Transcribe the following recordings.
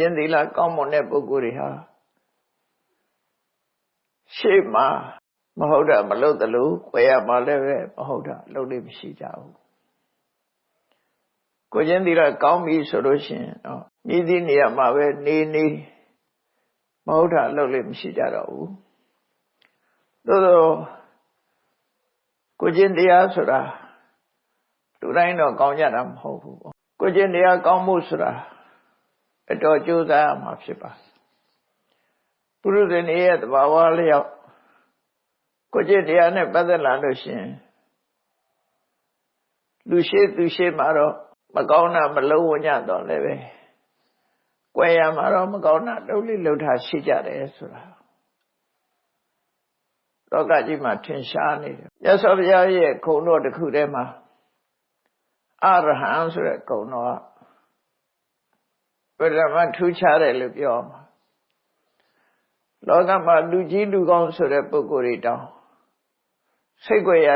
ချင်းသီလကောင်းမွန်တဲ့ပုဂ္ဂိုလ်တွေဟာရှေ့မှာမဟုတ်တာမလုပ်သလိုကွယ်ရမှာလည်းပဲမဟုတ်တာလုပ်လို့မရှိကြဘူးကိုချင်းသီလကောင်းပြီဆိုလို့ရှိရင်မြည်သည့်နေရာမှာပဲနေမဟုတ်တာလုပ်လို့မရှိကြတော့ဘူးသို့သောကိုချင်းတရားဆိုတာလူတိုင်းတော့ကောင်းကြတာမဟုတ်ဘူးပေါ့ကိုချင်းတရားကောင်းမှုဆိုတာအတော်ကြိုးစားရမှာဖြစ်ပါပုရုဇဉ်ရဲ့သဘာဝလျောက်ကိုချင်းတရားနဲ့ပတ်သက်လာလို့ရှိရင်လူရှိသူရှိမှာတော့မကောင်းတာမလုံးဝညတော့လည်းပဲကွယ်ရမှာတော့မကောင်းတာလှုပ်လိလှုပ်တာရှိကြတယ်ဆိုတာလောကကြီးမှာထင်ရှားနေတယ်မြတ်စွာဘုရားရဲ့ခုံတော်တစ်ခုထဲမှာအရဟံဆိုတဲ့ခုံတော်ကဗရမထူးခြားတယ်လို့ပြောမှာလောကမှာလူကြီးလူကောင်းဆိုတဲ့ပုဂ္ဂိုလ်တွေတောင်စိတ်ကြွယ်ရ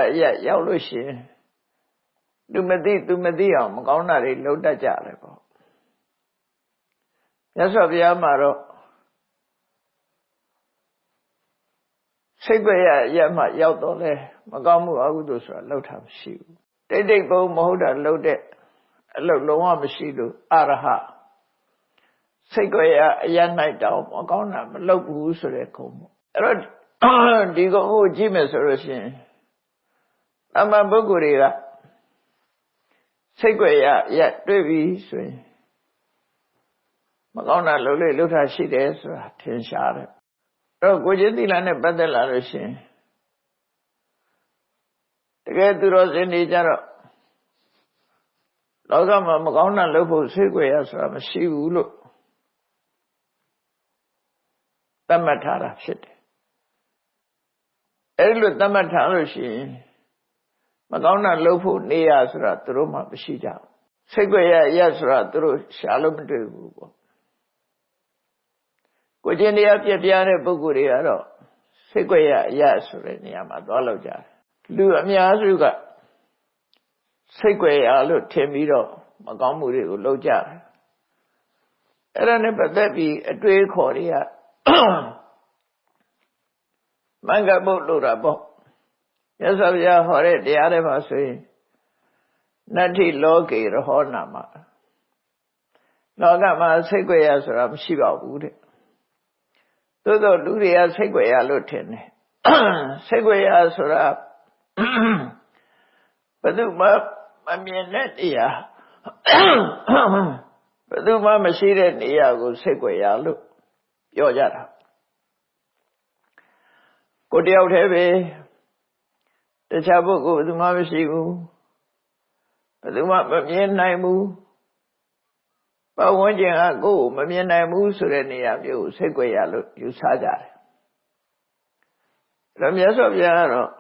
ရောက်လို့ရှိရင်သူမသိအောင်မကောင်းတာတွေလုပ်တတ်ကြတယ်ပေါ့မြတ်စွာဘုရားမှာတော့စိတ်ကြွယ်ရမှရောက်တော့လဲမကောင်းမှုအကုသိုလ်ဆိုတာလုပ်တာမရှိဘူးတိတ်ဘုံမဟုတ်တာလုပ်တဲ့အလုပ်လုံးဝမရှိလို့အရဟစိတ်ကြွယ်ရ၌တောင်မကောင်းတာမလုပ်ဘူးဆိုတဲ့ခုံပေါ့အဲ့တော့ဒီကုံကိုကြည့်မယ်ဆိုလို့ရှိရင်အမှန်ပုဂ္ဂိုလ်တွေကစိတ်ကြွယ်ရတွေ့ပြီဆိုရင်မကောင်းတာလုပ်လို့လုပ်တာရှိတယ်ဆိုတာထင်ရှားတယ်အဲ့တော့ကိုချင်းသီလနဲ့ပတ်သက်လာလို့ရှိရင်တကယ်သူတော်စင်တွေကြတော့လောကမှာမကောင်းတာလုပ်ဖို့စိတ်ကြွယ်ရဆိုတာမရှိဘူးလို့သတ်မှတ်ထားတာဖြစ်တယ်အဲ့ဒီလိုသတ်မှတ်ထားလို့ရှိရင်မကောင်းတာလုပ်ဖို့နေရဆိုတာသူတို့မှမရှိကြဘူးစိတ်ကြွယ်ရဆိုတာသူတို့ရှာလို့မတွေ့ဘူးပေါ့ကိုချင်းတရားပြပြတဲ့ပုဂ္ဂိုလ်တွေကတော့စိတ်ကြွယ်ရဆိုတဲ့နေရာမှာသွားလောက်ကြတယ်လူအများစုကစိတ်ကြွယ်ရလို့ထင်ပြီးတော့မကောင်းမှုတွေကိုလုပ်ကြတယ်အဲ့ဒါနဲ့ပတ်သက်ပြီးအတွေးခေါ်တွေကမင်္ဂဘုတ်လို့တာပေါ့မြတ်စွာဘုရားဟောတဲ့တရားတွေမှာဆိုရင်နတ္ထိလောကေရဟောနာမလောကမှာစိတ်ကြွယ်ရဆိုတာမရှိပါဘူးတဲ့သို့သောလူတွေကစိတ်ကြွယ်ရလို့ထင်တယ်စိတ်ကြွယ်ရဆိုတာဘယ်သူမှမမြင်တဲ့နေရာဘယ်သူမှမရှိတဲ့နေရာကိုစိတ်ကြွယ်ရလို့ပြောကြတာကိုတယောက်တည်းပဲတခြားပုဂ္ဂိုလ်ဘယ်သူမှမရှိဘူးဘယ်သူမှမမြင်နိုင်ဘူးပတ်ဝန်းကျင်ကကိုယ်ကိုမမြင်နိုင်ဘူးဆိုတဲ့နေရာမျိုးကိုစိတ်ကြွယ်ရလို့ယူဆကြတယ်အဲ့တော့မြတ်စွာဘုရားကတော့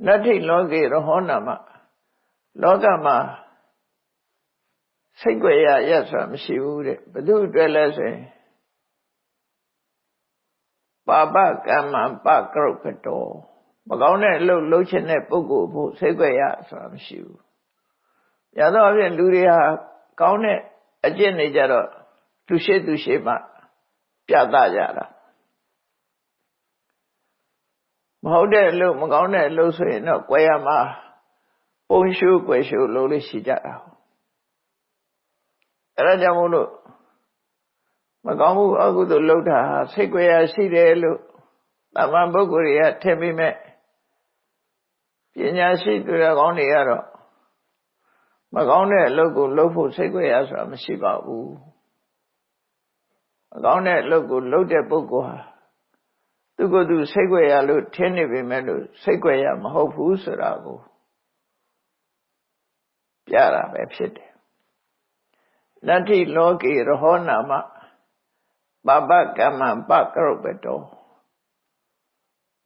နတ္ထိလောကေရဟောနာမလောကမှာစိတ်ကြွယ်ရဆိုတာမရှိဘူးတဲ့ဘယ်သူအတွက်လဲဆိုရင်ပါပကမ္မပကရုပ္ပတောမကောင်းတဲ့အလုပ်လုပ်ချင်တဲ့ပုဂ္ဂိုလ်ဖို့စိတ်ကြွယ်ရဆိုတာမရှိဘူးရသောအဖြစ်လူတွေဟာကောင်းတဲ့အကျင့်တွေကြတော့သူရှိမှပြသကြတာမဟုတ်တဲ့အလုပ်မကောင်းတဲ့အလုပ်ဆိုရင်တော့ကြွယ်ရမှာပုံရှုကွယ်ရှုလုပ်လို့ရှိကြတာအဲ့ဒါကြောင့်မို့လို့မကောင်းမှုအကုသိုလ်လုပ်တာဟာစိတ်ကြွယ်ရရှိတယ်လို့တမန်ပုဂ္ဂိုလ်တွေကထင်ပြီးမဲ့ပညာရှိသူတော်ကောင်းတွေကတော့မကောင်းတဲ့အလုပ်ကိုလုပ်ဖို့စိတ်ကြွယ်ရဆိုတာမရှိပါဘူးမကောင်းတဲ့အလုပ်ကိုလုပ်တဲ့ပုဂ္ဂိုလ်ဟာသူကသူစိတ်ကြွယ်ရလို့ထင်နေပေမဲ့လို့စိတ်ကြွယ်ရမဟုတ်ဘူးဆိုတာကိုပြတာပဲဖြစ်တယ်နတ္ထိလောကေရဟောနာမပပကမ္မပကရုပ္ပတော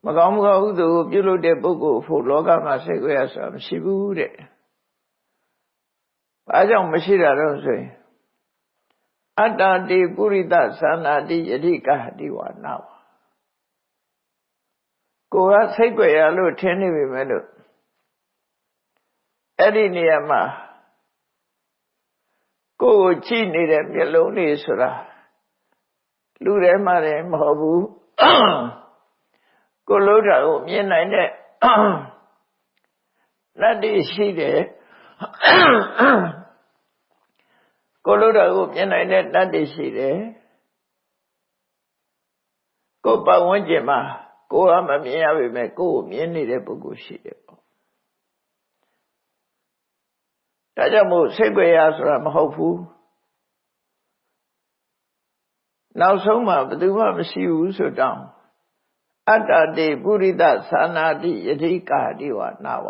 မကောင်းမှုအကုသိုလ်ကိုပြုလုပ်တဲ့ပုဂ္ဂိုလ်ဖို့လောကမှာစိတ်ကြွယ်ရဆိုတာမရှိဘူးတဲ့ဘာကြောင့်မရှိတာတော့ဆိုရင်အတ္တတိပုရိသသန္တာတိယတိကဟတိဝါနာဝကိုယ်ကစိတ်ကြွယ်ရလို့ထင်နေပေမဲ့လို့အဲ့ဒီနေရာမှာကိုယ်ကိုကြည့်နေတဲ့မျက်လုံးလေးဆိုတာ လူထဲမှာလည်းမဟုတ်ဘူးကိုလှုပ်တာကိုမြင်နိုင်တဲ့နတ်တွေရှိတယ်ကိုလှုပ်တာကိုမြင်နိုင်တဲ့နတ်တွေရှိတယ်ကိုပတ်ဝန်းကျင်မှာကိုကမမြင်ရပေမဲ့ကိုကိုမြင်နေတဲ့ပုဂ္ဂိုလ်ရှိတယ်ပေါ့ဒါကြောင့်မို့စိတ်ကြွယ်ရဆိုတာမဟုတ်ဘူးနောက်ဆုံးမှာဘယ်သူမှမရှိဘူးဆိုတော့အတ္တတိပုရိသသာနာတိယတိကာတိဝနာဝ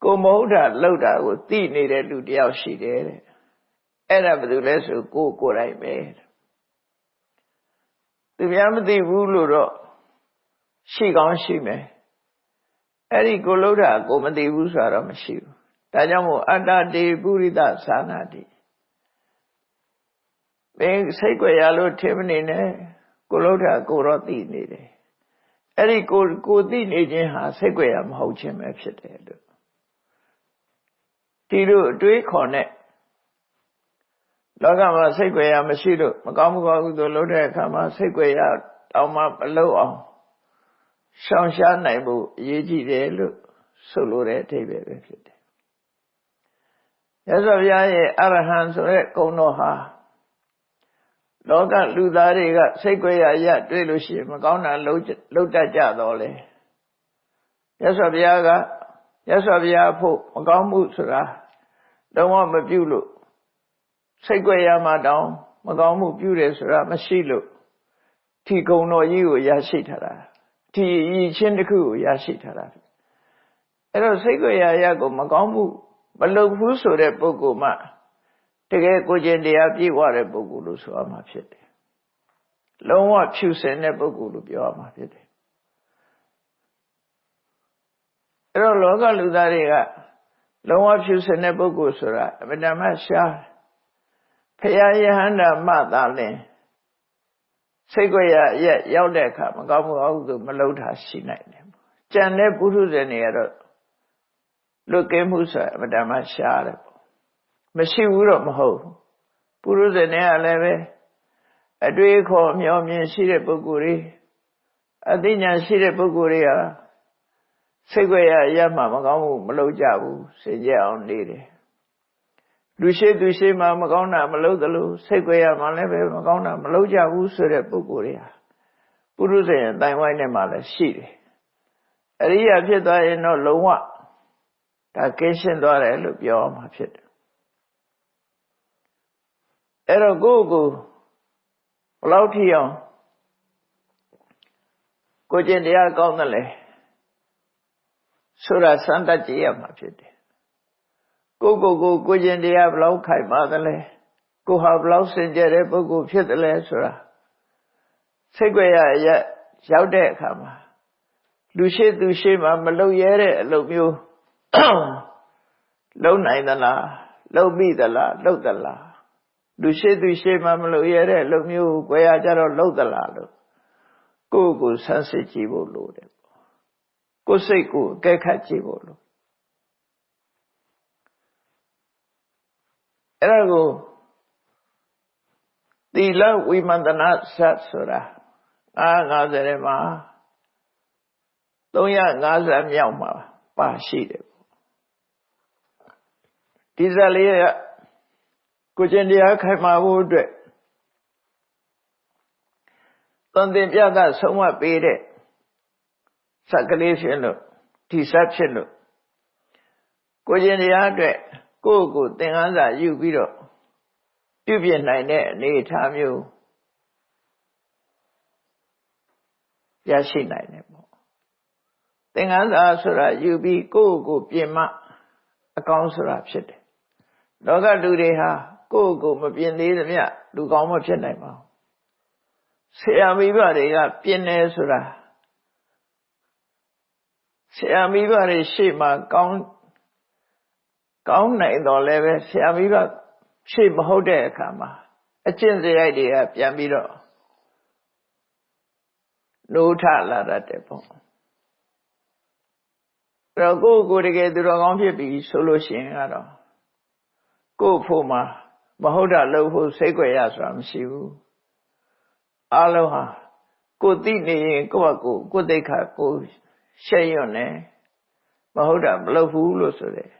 ကိုမဟုတ်တာလှုပ်တာကိုသိနေတဲ့လူတယောက်ရှိတယ်တဲ့အဲ့ဒါဘယ်သူလဲဆိုကိုယ်တိုင်ပဲသူများမသိဘူးလို့တော့ရှိကောင်းရှိမယ်အဲ့ဒီကိုလှုပ်တာကိုမသိဘူးဆိုတော့မရှိဘူးဒါကြောင့်မို့အတ္တတိပုရိသသာနာတိမင်းစိတ်ကြွယ်ရလို့ထင်မနေနဲ့ကိုလှုပ်တာကိုတော့သိနေတယ်အဲ့ဒီကိုသိနေခြင်းဟာစိတ်ကြွယ်ရမဟုတ်ခြင်းပဲဖြစ်တယ်လို့ဒီလိုအတွေးခေါ်နဲ့လောကမှာစိတ်ကြွယ်ရမရှိလို့မကောင်းမှုကောင်းမှုတို့လုပ်တဲ့အခါမှာစိတ်ကြွယ်ရတောင်းမှမလုပ်အောင်ရှောင်ရှားနိုင်ဖို့အရေးကြီးတယ်လို့ဆိုလိုတဲ့အဓိပ္ပာယ်ပဲဖြစ်တယ်။မြတ်စွာဘုရားရဲ့အရဟံဆိုတဲ့ဂုဏ်တော်ဟာလောကလူသားတွေကစိတ်ကြွယ်ရတွေ့လို့ရှိရင်မကောင်းတာလုပ်တတ်ကြတော့လေမြတ်စွာဘုရားကမြတ်စွာဘုရားဖို့မကောင်းမှုဆိုတာလုံးဝမပြုလို့စိတ်ကြွယ်ရမှတောင်မကောင်းမှုပြုတယ်ဆိုတာမရှိလို့ဒီဂုဏ်တော်ကြီးကိုရရှိထားတာဒီအည်ချင်းတစ်ခုကိုရရှိထားတာအဲ့တော့စိတ်ကြွယ်ရကိုမကောင်းမှုမလုပ်ဘူးဆိုတဲ့ပုဂ္ဂိုလ်မှတကယ်ကိုကျင့်တရားပြည့်ဝတဲ့ပုဂ္ဂိုလ်လို့ဆိုရမှာဖြစ်တယ်လုံးဝဖြူစင်တဲ့ပုဂ္ဂိုလ်လို့ပြောရမှာဖြစ်တယ်အဲ့တော့လောကလူသားတွေကလုံးဝဖြူစင်တဲ့ပုဂ္ဂိုလ်ဆိုတာအမှန်တမ်းရှားဖရာယဟန္တာမှသာလင်စိတ်ကြွယ်ရရောက်တဲ့အခါမကောင်းမှုအောင်ဆိုမလုပ်တာရှိနိုင်တယ်ကြံတဲ့ပုထုဇဉ်တွေကတော့လွတ်ကင်းမှုဆိုတာအမှန်တမ်းရှားတယ်ပေါ့မရှိဘူးတော့မဟုတ်ပုထုဇဉ်တွေကလည်းပဲအတွေ့အခေါ်မျှော်မြင်ရှိတဲ့ပုဂ္ဂိုလ်တွေအသိဉာဏ်ရှိတဲ့ပုဂ္ဂိုလ်တွေဟာစိတ်ကြွယ်ရမှမကောင်းမှုမလုပ်ကြဘူးစိတ်ကြအောင်နေတယ်လူရှိသူရှိမှမကောင်းတာမလုပ်သလိုစိတ်ကြွယ်ရမှလည်းပဲမကောင်းတာမလုပ်ကြဘူးဆိုတဲ့ပုဂ္ဂိုလ်တွေဟာပုရုษရဲ့တိုင်ဝိုင်းထဲမှာလည်းရှိတယ်အရိယာဖြစ်သွားရင်တော့လုံးဝဒါကင်းရှင်းသွားတယ်လို့ပြောမှာဖြစ်တယ်အဲ့တော့ကိုယ့်ကိုဘယ်လောက်ထိအောင်ကိုကျင့်တရားကောင်းတယ်လဲဆိုတာစမ်းသပ်ကြည့်ရမှာဖြစ်တယ်ကိုကျင့်တရားဘယ်လောက်ခိုင်ပါသလဲကိုဟာဘယ်လောက်စင်ကြယ်တဲ့ပုဂ္ဂိုလ်ဖြစ်တယ်လဲဆိုတာစိတ်ကြွယ်ရရောက်တဲ့အခါမှာလူရှိသူရှိမှမလုပ်ရတဲ့အလုပ်မျိုးလုပ်နိုင်သလားလုပ်မိသလားလုပ်သလားလူရှိသူရှိမှမလုပ်ရတဲ့အလုပ်မျိုးကိုကြွယ်ရကြတော့လုပ်သလားလို့ကိုဆန်းစစ်ကြည့်ဖို့လိုတယ်ကိုစိတ်ကိုအကဲခတ်ကြည့်ဖို့လိုအဲ့ဒါကိုသီလဝိမန္တနာစဆိုတာ50ထဲမှာ350မြောက်မှာပါရှိတယ်ဒီဇာလေးကကိုကျင့်တရားခိုင်မာဖို့အတွက်တန်တင်ပြသဆုံးမပေးတဲ့စက်ကလေးဖြစ်လို့ဒီစက်ဖြစ်လို့ကိုကျင့်တရားအတွက်ကိုသင်္ကန်းစာယူပြီးတော့ပြုပြင်နိုင်တဲ့အနေအထားမျိုးရရှိနိုင်တယ်ပေါ့သင်္ကန်းစာဆိုတာယူပြီးကိုပြင်မှအကောင်းဆိုတာဖြစ်တယ်လောကလူတွေဟာကိုမပြင်သေးသမျှလူကောင်းမဖြစ်နိုင်ပါဘူးဆရာမိဘတွေကပြင်တယ်ဆိုတာဆရာမိဘတွေရှေ့မှာကောင်းနိုင်တော့လည်းပဲဆရာမိဘရှေ့မဟုတ်တဲ့အခါမှာအကျင့်စရိုက်တွေကပြန်ပြီးတော့နိုးထလာတတ်တယ်ပေါ့အဲ့တော့ကိုတကယ်သူတော်ကောင်းဖြစ်ပြီဆိုလို့ရှိရင်ကတော့ကိုဖို့မှာမဟုတ်တာလုပ်ဖို့စိတ်ကြွယ်ရဆိုတာမရှိဘူး အားလုံးဟာကိုယ်သိနေရင်ကိုယ့်ဟာကိုယ်သိက္ခာကိုရှက်ရွံ့နေမဟုတ်တာမလုပ်ဘူးလို့ဆိုတယ်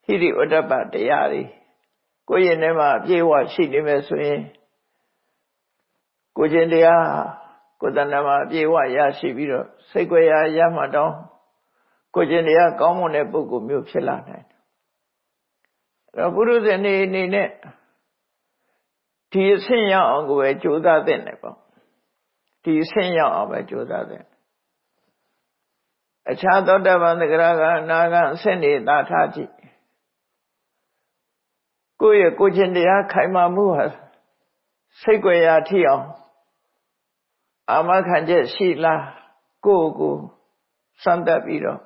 ဟိရိဝတ္တပတရားတွေကိုယ့်ရင်ထဲမှာအပြည့်အဝရှိနေမယ်ဆိုရင်ကိုယ်ကျင်တရားကိုယ်တဏ္ဍာမှာအပြည့်အဝရရှိပြီးတော့စိတ်ကြွယ်ရမှတောင်းကိုယ်ကျင်တရားကောင်းမွန်တဲ့ပုဂ္ဂိုလ်မျိုးဖြစ်လာနိုင်တယ်။အဲ့တော့ပုရုဇဉ်နေနဲ့ဒီအဆင့်ရောက်အောင်ကိုပဲကြိုးစားသင့်တယ်ပေါ့။ဒီအဆင့်ရောက်အောင်ပဲကြိုးစားသင့်။အခြားသောတပန်သဂရကအနာကအဆင့်တွေသာထားကြည့်။ကိုယ့်ရဲ့ကိုယ်ကျင်တရားခိုင်မာမှုဟာစိတ်ကြွယ်ရာထိအောင်အာမခံချက်ရှိလားကိုယ့်ကိုစမ်းသပ်ပြီးတော့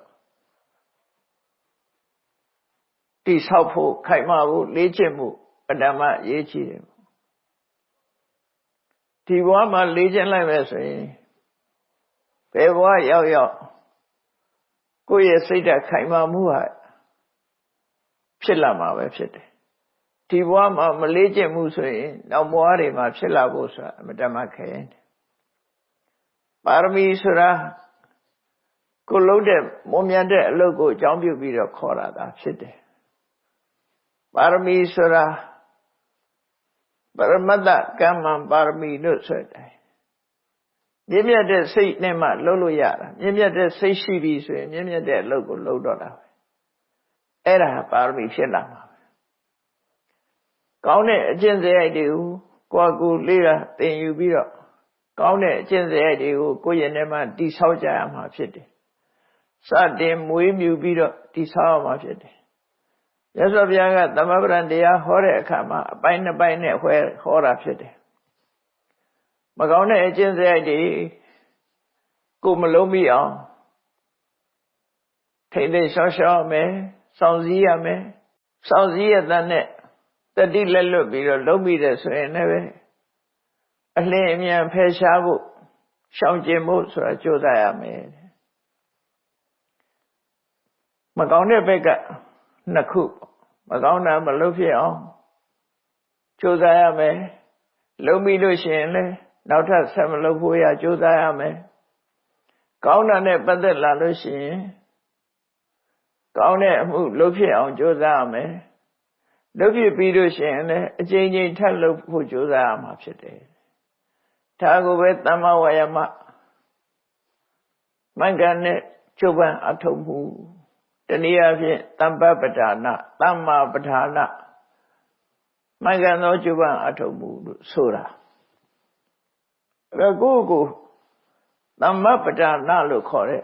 တိဆောက်ဖို့ခိုင်မာဖို့လေ့ကျင့်မှုအတ္တမရေးကြည့်တယ်ဒီဘဝမှာလေ့ကျင့်လိုက်မယ်ဆိုရင်ဘယ်ဘဝရောက်ကိုယ့်ရဲ့စိတ်ဓာတ်ခိုင်မာမှုဟာဖြစ်လာမှာပဲဖြစ်တယ်ဒီဘဝမှာမလေ့ကျင့်မှုဆိုရင်နောက်ဘဝတွေမှာဖြစ်လာဖို့ဆိုတာအမတမခဲတယ်ပါရမီဆိုတာကိုလုံးတဲ့မွန်မြတ်တဲ့အလုပ်ကိုအကြောင်းပြုပြီးတော့ခေါ်တာဒါဖြစ်တယ်ပါရမီဆိုတာပရမတ္တကမ္မံပါရမီလို့ဆိုတယ်မြင့်မြတ်တဲ့စိတ်နဲ့မှလုပ်လို့ရတာမြင့်မြတ်တဲ့စိတ်ရှိပြီဆိုရင်မြင့်မြတ်တဲ့အလုပ်ကိုလုပ်တော့တာပဲအဲ့ဒါပါရမီဖြစ်လာမှာပဲကောင်းတဲ့အကျင့်စရိုက်တွေကိုယ့်ကိုယ်လေးကသင်ယူပြီးတော့ကောင်းတဲ့အကျင့်စရိုက်တွေကိုကိုယ့်ရဲ့ထဲမှာတိဆောက်ကြရမှာဖြစ်တယ်စတင်မွေးမြူပြီးတော့တိဆောက်ရမှာဖြစ်တယ်ရသော်ဘုရားကသမဗုဒ္ဓံတရားဟောတဲ့အခါမှာအပိုင်းနှစ်ပိုင်းနဲ့ဟောတာဖြစ်တယ်မကောင်းတဲ့အကျင့်စရိုက်တွေကိုမလုံးမိအောင်ထိမ့်သိမ်းရှောင်ရှောင်မယ်စောင့်စည်းရမယ်စောင့်စည်းရတဲ့နဲ့တတိလက်လွတ်ပြီးတော့လုံးမိတယ်ဆိုရင်လည်းအလင်းအမြန်ဖယ်ရှားဖို့ရှောင်ကျဉ်ဖို့ဆိုတာကြိုးစားရမယ်မကောင်းတဲ့ဘက်ကနှစ်ခုမကောင်းတာမလုပ်ဖြစ်အောင်ကြိုးစားရမယ်လုံးမိလို့ရှိရင်လည်းနောက်ထပ်ဆက်မလုပ်ဖို့ရကြိုးစားရမယ်ကောင်းတာနဲ့ပတ်သက်လာလို့ရှိရင်ကောင်းတဲ့အမှုလုပ်ဖြစ်အောင်ကြိုးစားရမယ်လုပ်ဖြစ်ပြီးလို့ရှိရင်လည်းအချိန်ချင်းထပ်လုပ်ဖို့ကြိုးစားရမှာဖြစ်တယ်ဒါကိုပဲသမ္မာဝါယာမမင်္ဂန်နဲ့ကျုပ်ပန်းအထုံမှုတနည်းအားဖြင့်တမ္ပပဌာနသမ္မာပဌာနမင်္ဂန်သောကျုပ်ပန်းအထုံမှုလို့ဆိုတာအဲ့ကိုသမ္မာပဌာနလို့ခေါ်တဲ့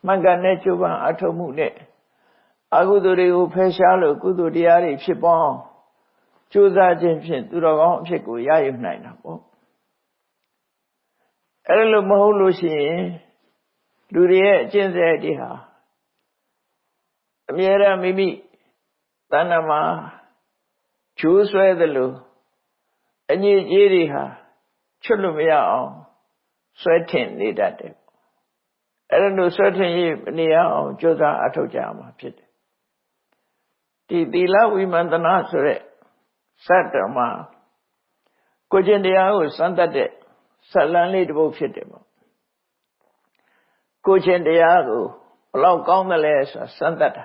မင်္ဂန်နဲ့ကျုပ်ပန်းအထုံမှုနဲ့အကုသိုလ်တွေကိုဖယ်ရှားလို့ကုသိုလ်တရားတွေဖြစ်ပေါ်ကြိုးစားခြင်းဖြင့်သူတော်ကောင်းအဖြစ်ကိုရယူနိုင်တာပေါ့အဲ့လိုမဟုတ်လို့ရှိရင်လူတွေရဲ့အကျင့်စရိုက်တွေဟာအမြဲတမ်းမိမိတဏ္ဍာမှာကျိုးဆွဲသလိုအညစ်အကြေးတွေဟာချွတ်လို့မရအောင်ဆွဲထင်နေတတ်တယ်အဲ့လိုဆွဲထင်ရနေရအောင်ကြိုးစားအထောက်ကြမှာဖြစ်တယ်ဒီသီလဝိမန္တနာဆိုတဲ့စတ္တမှာကိုကျင့်တရားကိုစမ်းသပ်တဲ့ဇာတ်လမ်းလေးတစ်ပုဒ်ဖြစ်တယ်ပေါ့ကိုကျင့်တရားကိုဘလောက်ကောင်းသလဲဆိုတာစမ်းသပ်တာ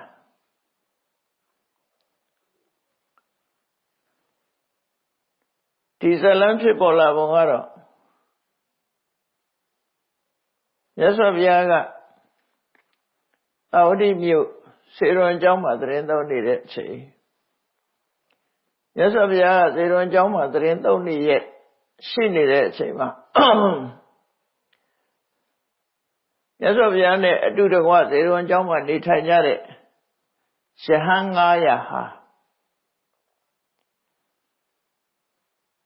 ဒီဇာတ်လမ်းဖြစ်ပေါ်လာပုံကတော့မြတ်စွာဘုရားကသာဝတိမြို့စေရွန်ကျောင်းမှာသရင်သုံးနေတဲ့အချိန်မြတ်စွာဘုရားကစေရွန်ကျောင်းမှာသရင်သုံးနေရဲ့ရှိနေတဲ့အချိန်မှာမြတ်စွာဘုရားနဲ့အတူတကွစေရွန်ကျောင်းမှာနေထိုင်ကြတဲ့ယဟန်900ဟာ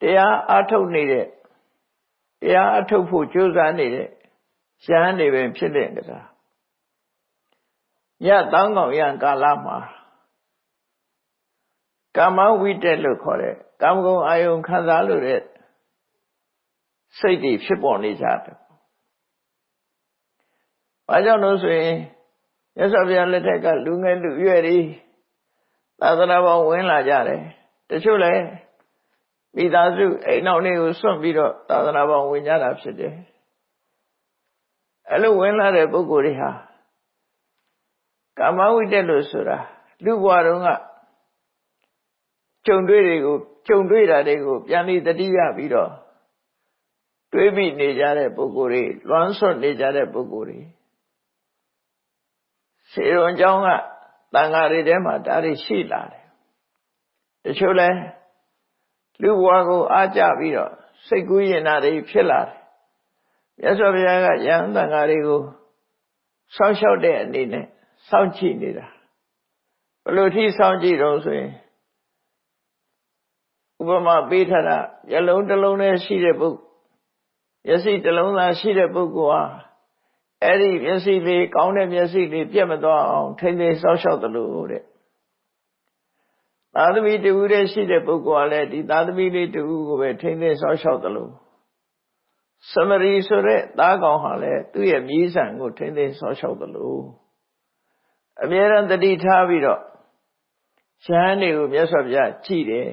တရားအထုတ်နေတဲ့တရားအထုတ်ဖို့ကြိုးစားနေတဲ့ယဟန်တွေပဲဖြစ်တဲ့ကစားညတောင်းကောင်ရံကာလမှာကာမဝိတက်လို့ခေါ်တဲ့ကာမဂုဏ်အာယုံခံစားလို့တဲ့စိတ်တွေဖြစ်ပေါ်နေကြတယ်။ဘာကြောင့်လို့ဆိုရင်မြတ်စွာဘုရားလက်ထက်ကလူငယ်လူရွယ်တွေသာသနာ့ဘောင်ဝင်လာကြတယ်။တချို့လည်း မိသားစုအိမ်နောက်တွေကိုစွန့်ပြီးတော့သာသနာ့ဘောင်ဝင်ကြတာဖြစ်တယ်အဲ့လိုဝင်လာတဲ့ပုဂ္ဂိုလ်တွေဟာကာမဝိတ္တလို့ဆိုတာလူဘဝတုန်းကကြုံတွေ့တာတွေကိုပြန်ပြီးတတိယပြီးတော့တွေးပြီးနေကြတဲ့ပုဂ္ဂိုလ်တွေလွမ်းဆွတ်နေကြတဲ့ပုဂ္ဂိုလ်တွေစေရုံเจ้าကတန်ဃာတွေထဲမှာဒါတွေရှိလာတယ်တချို့လဲလူဘဝကိုအားကြပြီးတော့စိတ်ကူးရင်နာတွေဖြစ်လာတယ်မြတ်စွာဘုရားကယဟန်တန်ဃာတွေကိုစောင့်ရှောက်တဲ့အနေနဲ့စောင့်ကြည့်နေတာဘယ်လိုထိစောင့်ကြည့်တော့ဆိုရင်ဥပမာပေးထားတာမျက်လုံးတစ်လုံးနဲ့ရှိတဲ့ပုဂ္ဂိုလ်မျက်စိတစ်လုံးသာရှိတဲ့ပုဂ္ဂိုလ်ဟာအဲ့ဒီမျက်စိလေးကောင်းတဲ့မျက်စိလေးပြတ်မသွားအောင်ထိမ့်သိမ်းစောင့်ရှောက်သလိုတဲ့သာသမီတူတဲ့ရှိတဲ့ပုဂ္ဂိုလ်ကလည်းဒီသာသမီလေးတူကိုပဲထိမ့်သိမ်းစောင့်ရှောက်သလိုသမရီဆိုတဲ့သားကောင်ဟာလည်းသူ့ရဲ့မြည်ဆံကိုထိမ့်သိမ်းစောင့်ရှောက်သလိုအမြဲတမ်းတတိထားပြီးတော့ယဟန်တွေကိုမြတ်စွာဘုရားကြည့်တယ်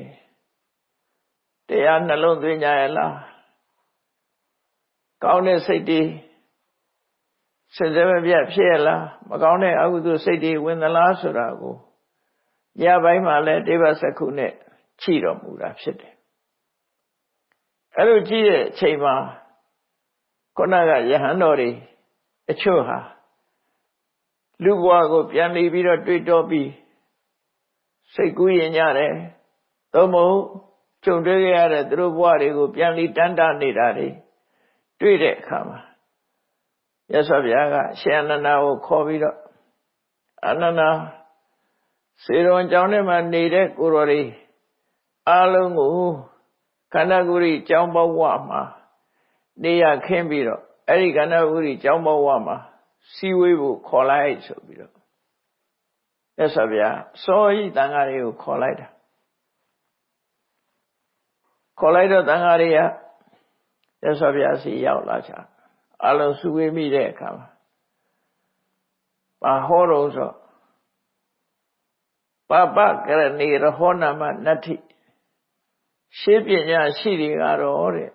တရားနှလုံးသွင်းကြရလားကောင်းတဲ့စိတ်တွေစင်စဲမပြတ်ဖြစ်ရလားမကောင်းတဲ့အကုသိုလ်စိတ်တွေဝင်သလားဆိုတာကိုညပိုင်းမှာလည်းတေဘစက္ခုနဲ့ကြည့်တော်မူတာဖြစ်တယ်အဲ့လိုကြည့်တဲ့အချိန်မှာခုနကယဟန်တော်တွေအချို့ဟာလူဘဝကိုပြန်ပြီးတော့တွေးတောပြီးစိတ်ကူးရင်ကြတယ်သို့မဟုတ်ကြုံတွေ့ရတဲ့သူတို့ဘဝတွေကိုပြန်ပြီးတန်းတာနေတာတွေတွေ့တဲ့အခါမှာမြတ်စွာဘုရားကရှင်အနန္ဒာကိုခေါ်ပြီးတော့အနန္ဒာစေရုံကျောင်းထဲမှာနေတဲ့ကိုယ်တော်တွေအားလုံးကိုခန္ဓာကိုယ်ကြီးကျောင်းပေါဝမှာနေရခင်းပြီးတော့အဲ့ဒီခန္ဓာကိုယ်ကြီးကျောင်းပေါဝမှာစီဝေးဖို့ခေါ်လိုက်ဆိုပြီးတော့မြတ်စွာဘုရားစောဤတန်ဃာတွေကိုခေါ်လိုက်တာခေါ်လိုက်တော့တန်ဃာတွေကမြတ်စွာဘုရားစီရောက်လာကြအလုံးစုဝေးမိတဲ့အခါမှာဘာဟောတော့ဆိုပပကရဏီရဟောနာမနတ္ထိရှင်းပညာရှိတွေကတော့တဲ့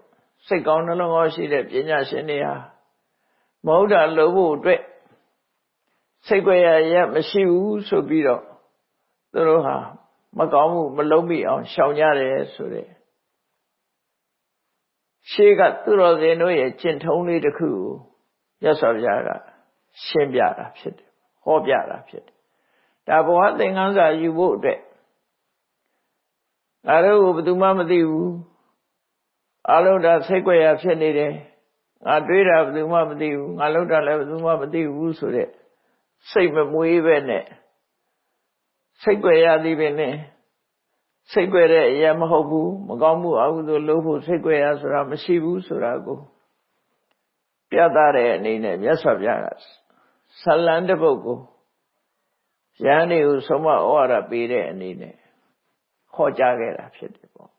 စိတ်ကောင်းနှလုံးကောင်းရှိတဲ့ပညာရှင်တွေဟာမဟုတ်တာလို့ဖို့အတွက်စိတ်ကြွရမရှိဘူးဆိုပြီးတော့သူတို့ဟာမကောင်းမှုမလုံးမိအောင်ရှောင်ကြတယ်ဆိုတဲ့ရှေးကသူတော်စင်တို့ရဲ့ကျင့်ထုံးလေးတစ်ခုကိုမြတ်စွာဘုရားကရှင်းပြတာဖြစ်တယ်ဟောပြတာဖြစ်တယ်ဒါဘဝသင်္ကန်းစာယူဖို့အတွက်ငါတို့ကိုဘယ်သူမှမသိဘူးအလုံးဒါစိတ်ကြွရဖြစ်နေတယ်ငါတွေးတာဘယ်သူမှမသိဘူးငါလုပ်တာလည်းဘယ်သူမှမသိဘူးဆိုတဲ့စိတ်မမွေးပဲနဲ့စိတ်ကြွရသည်ပင်နဲ့စိတ်ကြွတဲ့အရာမဟုတ်ဘူးမကောင်းမှုအကုသိုလ်လုပ်ဖို့စိတ်ကြွရဆိုတာမရှိဘူးဆိုတာကိုပြသတဲ့အနေနဲ့မြတ်စွာဘုရားကဇလံတစ်ပုဒ်ကိုယဟန်တွေကိုဆုံးမဩဝါဒပေးတဲ့အနေနဲ့ဟောကြားခဲ့တာဖြစ်တယ်ပေါ့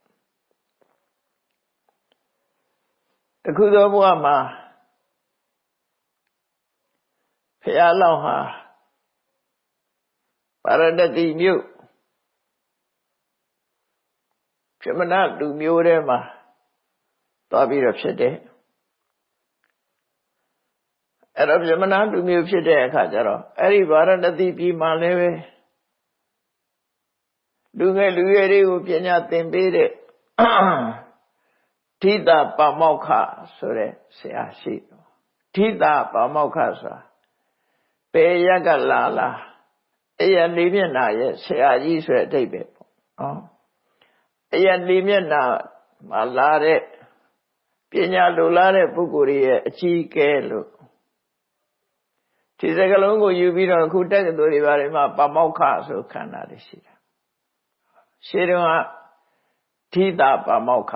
တခုသောဘုရားမှာဘုရားလောင်းဟာပါရဒတိမြို့ပြမနာလူမျိုးထဲမှာသွားပြီးတော့ဖြစ်တယ်အဲ့တော့ပြမနာလူမျိုးဖြစ်တဲ့အခါကျတော့အဲ့ဒီပါရဒတိပြည်မှာလည်းပဲလူငယ်လူရွယ်တွေကိုပညာသင်ပေးတဲ့ထိတာပါမောက္ခဆိုတဲ့ဆရာရှိတယ်ထိတာပါမောက္ခဆိုတာပေရက်ကလာအဲ့ရလေးမျက်နှာရဲ့ဆရာကြီးဆိုတဲ့အဓိပ္ပာယ်ပေါ့နော်အဲ့ရလေးမျက်နှာမှာလာတဲ့ပညာလိုလားတဲ့ပုဂ္ဂိုလ်ရဲ့အကြီးအကဲလို့ဒီစကားလုံးကိုယူပြီးတော့အခုတက္ကသိုလ်တွေဘာတွေမှာပါမောက္ခဆိုခန္ဓာတွေရှိတာရှင်းတော့ထိတာပါမောက္ခ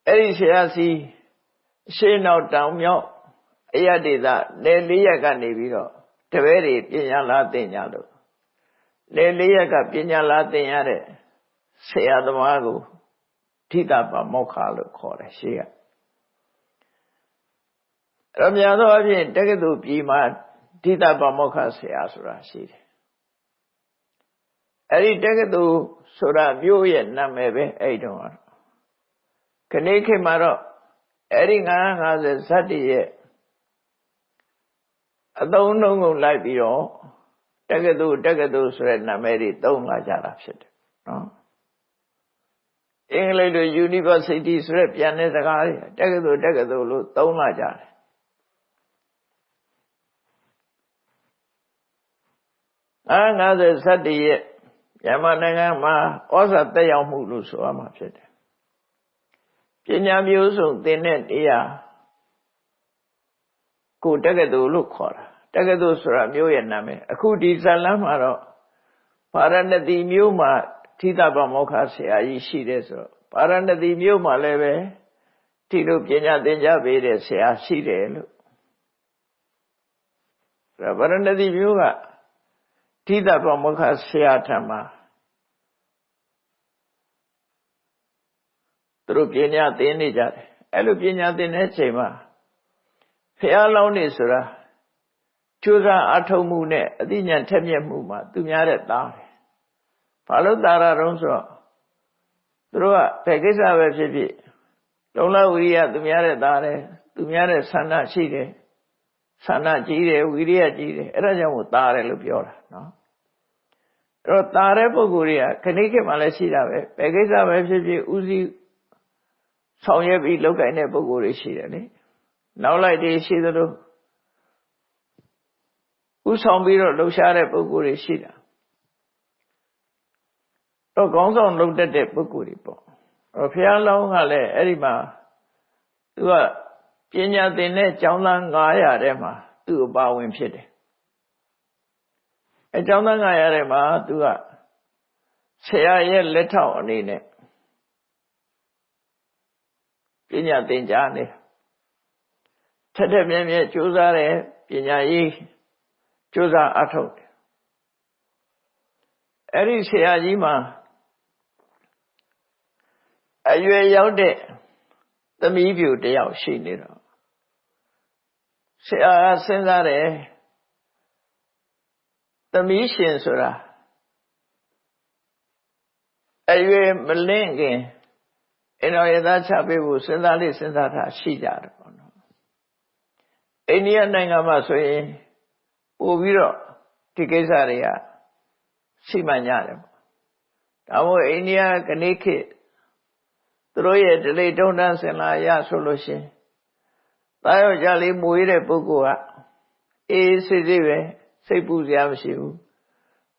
အဲ့ဒီဆရာစီရှင်းတော့တောင်မြောက်အယဒေသနယ်၄ရက်ကနေပြီးတော့တပည့်တွေပညာလာသင်ကြလို့နယ်၄ရက်ကပညာလာသင်ရတဲ့ဆရာသမားကိုထိတာပါမောက္ခလို့ခေါ်တယ်ရှေ့ကအဲ့တော့များသောအားဖြင့်တက္ကသိုလ်ပြည်မှာထိတာပါမောက္ခဆရာဆိုတာရှိတယ် အဲ့ဒီတက္ကသိုလ်ဆိုတာမြို့ရဲ့နာမည်ပဲအဲ့တုန်းကခဏခေတ်မှာတော့အဲ့ဒီ950ဇတ်တိရဲ့အသုံးနှုန်းကိုလိုက်ပြီးတော့တက္ကသိုလ်ဆိုတဲ့နာမည်တွေသုံးလာကြတာဖြစ်တယ်နော်အင်္ဂလိပ်လို University ဆိုတဲ့ပြန်တဲ့စကားတွေတက္ကသိုလ်လို့သုံးလာကြတယ်950ဇတ်တိရဲ့မြန်မာနိုင်ငံမှာဩဇာတက်ရောက်မှုလို့ဆိုရမှာဖြစ်တယ်ပညာမျိုးစုံသင်တဲ့နေရာကိုတက္ကသိုလ်လို့ခေါ်တာတက္ကသိုလ်ဆိုတာမြို့ရဲ့နာမည်အခုဒီဇာလန်းမှာတော့ဗာရာဏသီမြို့မှာထိတပမောက္ခဆရာကြီးရှိတယ်ဆိုတော့ဗာရာဏသီမြို့မှာလည်းပဲဒီလိုပညာသင်ကြားပေးတဲ့ဆရာရှိတယ်လို့ဗာရာဏသီမြို့ကထိတပမောက္ခဆရာထံမှာသူတို့ပညာသင်နေကြတယ်အဲ့လိုပညာသင်တဲ့အချိန်မှာဖះလောင်းနေဆိုတာကျိုးစားအထောက်မှုနဲ့အသိဉာဏ်ထက်မြက်မှုမှာသူများတဲ့သားတယ်ဘာလို့တာရတော့ဆိုတော့သူတို့ကဘယ်ကိစ္စပဲဖြစ်ဖြစ်လုံလဝိရိယသူများတဲ့သားတယ်သူများတဲ့ဆန္ဒရှိတယ်ဆန္ဒကြီးတယ်ဝိရိယကြီးတယ်အဲ့ဒါကြောင့်မို့သားတယ်လို့ပြောတာနော်အဲ့တော့သားတဲ့ပုဂ္ဂိုလ်တွေကခဏခေတ်မှလည်းရှိတာပဲဘယ်ကိစ္စပဲဖြစ်ဖြစ်ဥစည်းဆောင်ရွက်ပြီးလုပ်ကိုင်တဲ့ပုဂ္ဂိုလ်တွေရှိတယ်လေနောက်လိုက်တွေရှိသလိုဥဆောင်ပြီးတော့လှူရှားတဲ့ပုဂ္ဂိုလ်တွေရှိတာတော့ခေါင်းဆောင်လုပ်တတ်တဲ့ပုဂ္ဂိုလ်တွေပေါ့ဘုရားလောင်းကလည်းအဲ့ဒီမှာသူကပညာသင်တဲ့ကျောင်းသား900ထဲမှာသူ့အပါဝင်ဖြစ်တယ်အဲကျောင်းသား900ထဲမှာသူကဆရာရဲ့လက်ထောက်အနေနဲ့ပညာသင်ကြားနေထက်ထက်မြက်မြက်ကြိုးစားတယ်ပညာရေးကြိုးစားအထောက်တယ်အဲ့ဒီဆရာကြီးမှာအရွယ်ရောက်တဲ့သမီးပြူတယောက်ရှိနေတော့ဆရာကစဉ်းစားတယ်သမီးရှင်ဆိုတာအရွယ်မလင့်ခင်အင်တော်ရသားချပေးဖို့စဉ်းစားတာရှိကြတယ်ပေါ့နော်အိန္ဒိယနိုင်ငံမှာဆိုရင်ပို့ပြီးတော့ဒီကိစ္စတွေကရှိမှညတယ်ပေါ့ဒါမို့အိန္ဒိယကနေခေတ်သူတို့ရဲ့ဒလိတုံးတန်းစင်လာရဆိုလို့ရှင်သားယောက်ျားလေးမွေးတဲ့ပုဂ္ဂိုလ်ကအေးစိတ်ပဲစိတ်ပူစရာမရှိဘူး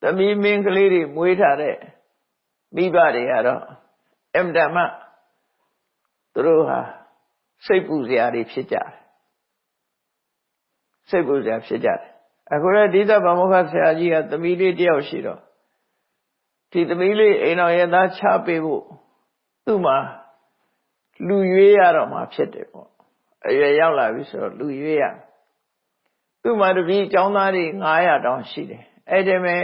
သမီးမင်းကလေးတွေမွေးထားတဲ့မိဘတွေကတော့အမတမသူတို့ဟာစိတ်ပူစရာတွေဖြစ်ကြတယ်စိတ်ပူစရာဖြစ်ကြတယ်အခုလည်းဒီသဗ္ဗမောက္ခဆရာကြီးကသမီးလေးတယောက်ရှိတော့ဒီသမီးလေးအိမ်တော်ရဲ့သားချပေးဖို့သူ့မှာလူရွေးရတော့မှဖြစ်တယ်ပေါ့အရွယ်ရောက်လာပြီဆိုတော့လူရွေးရသူ့မှာတပည့်ကျောင်းသားတွေ900တောင်ရှိတယ်အဲ့ဒီမဲ့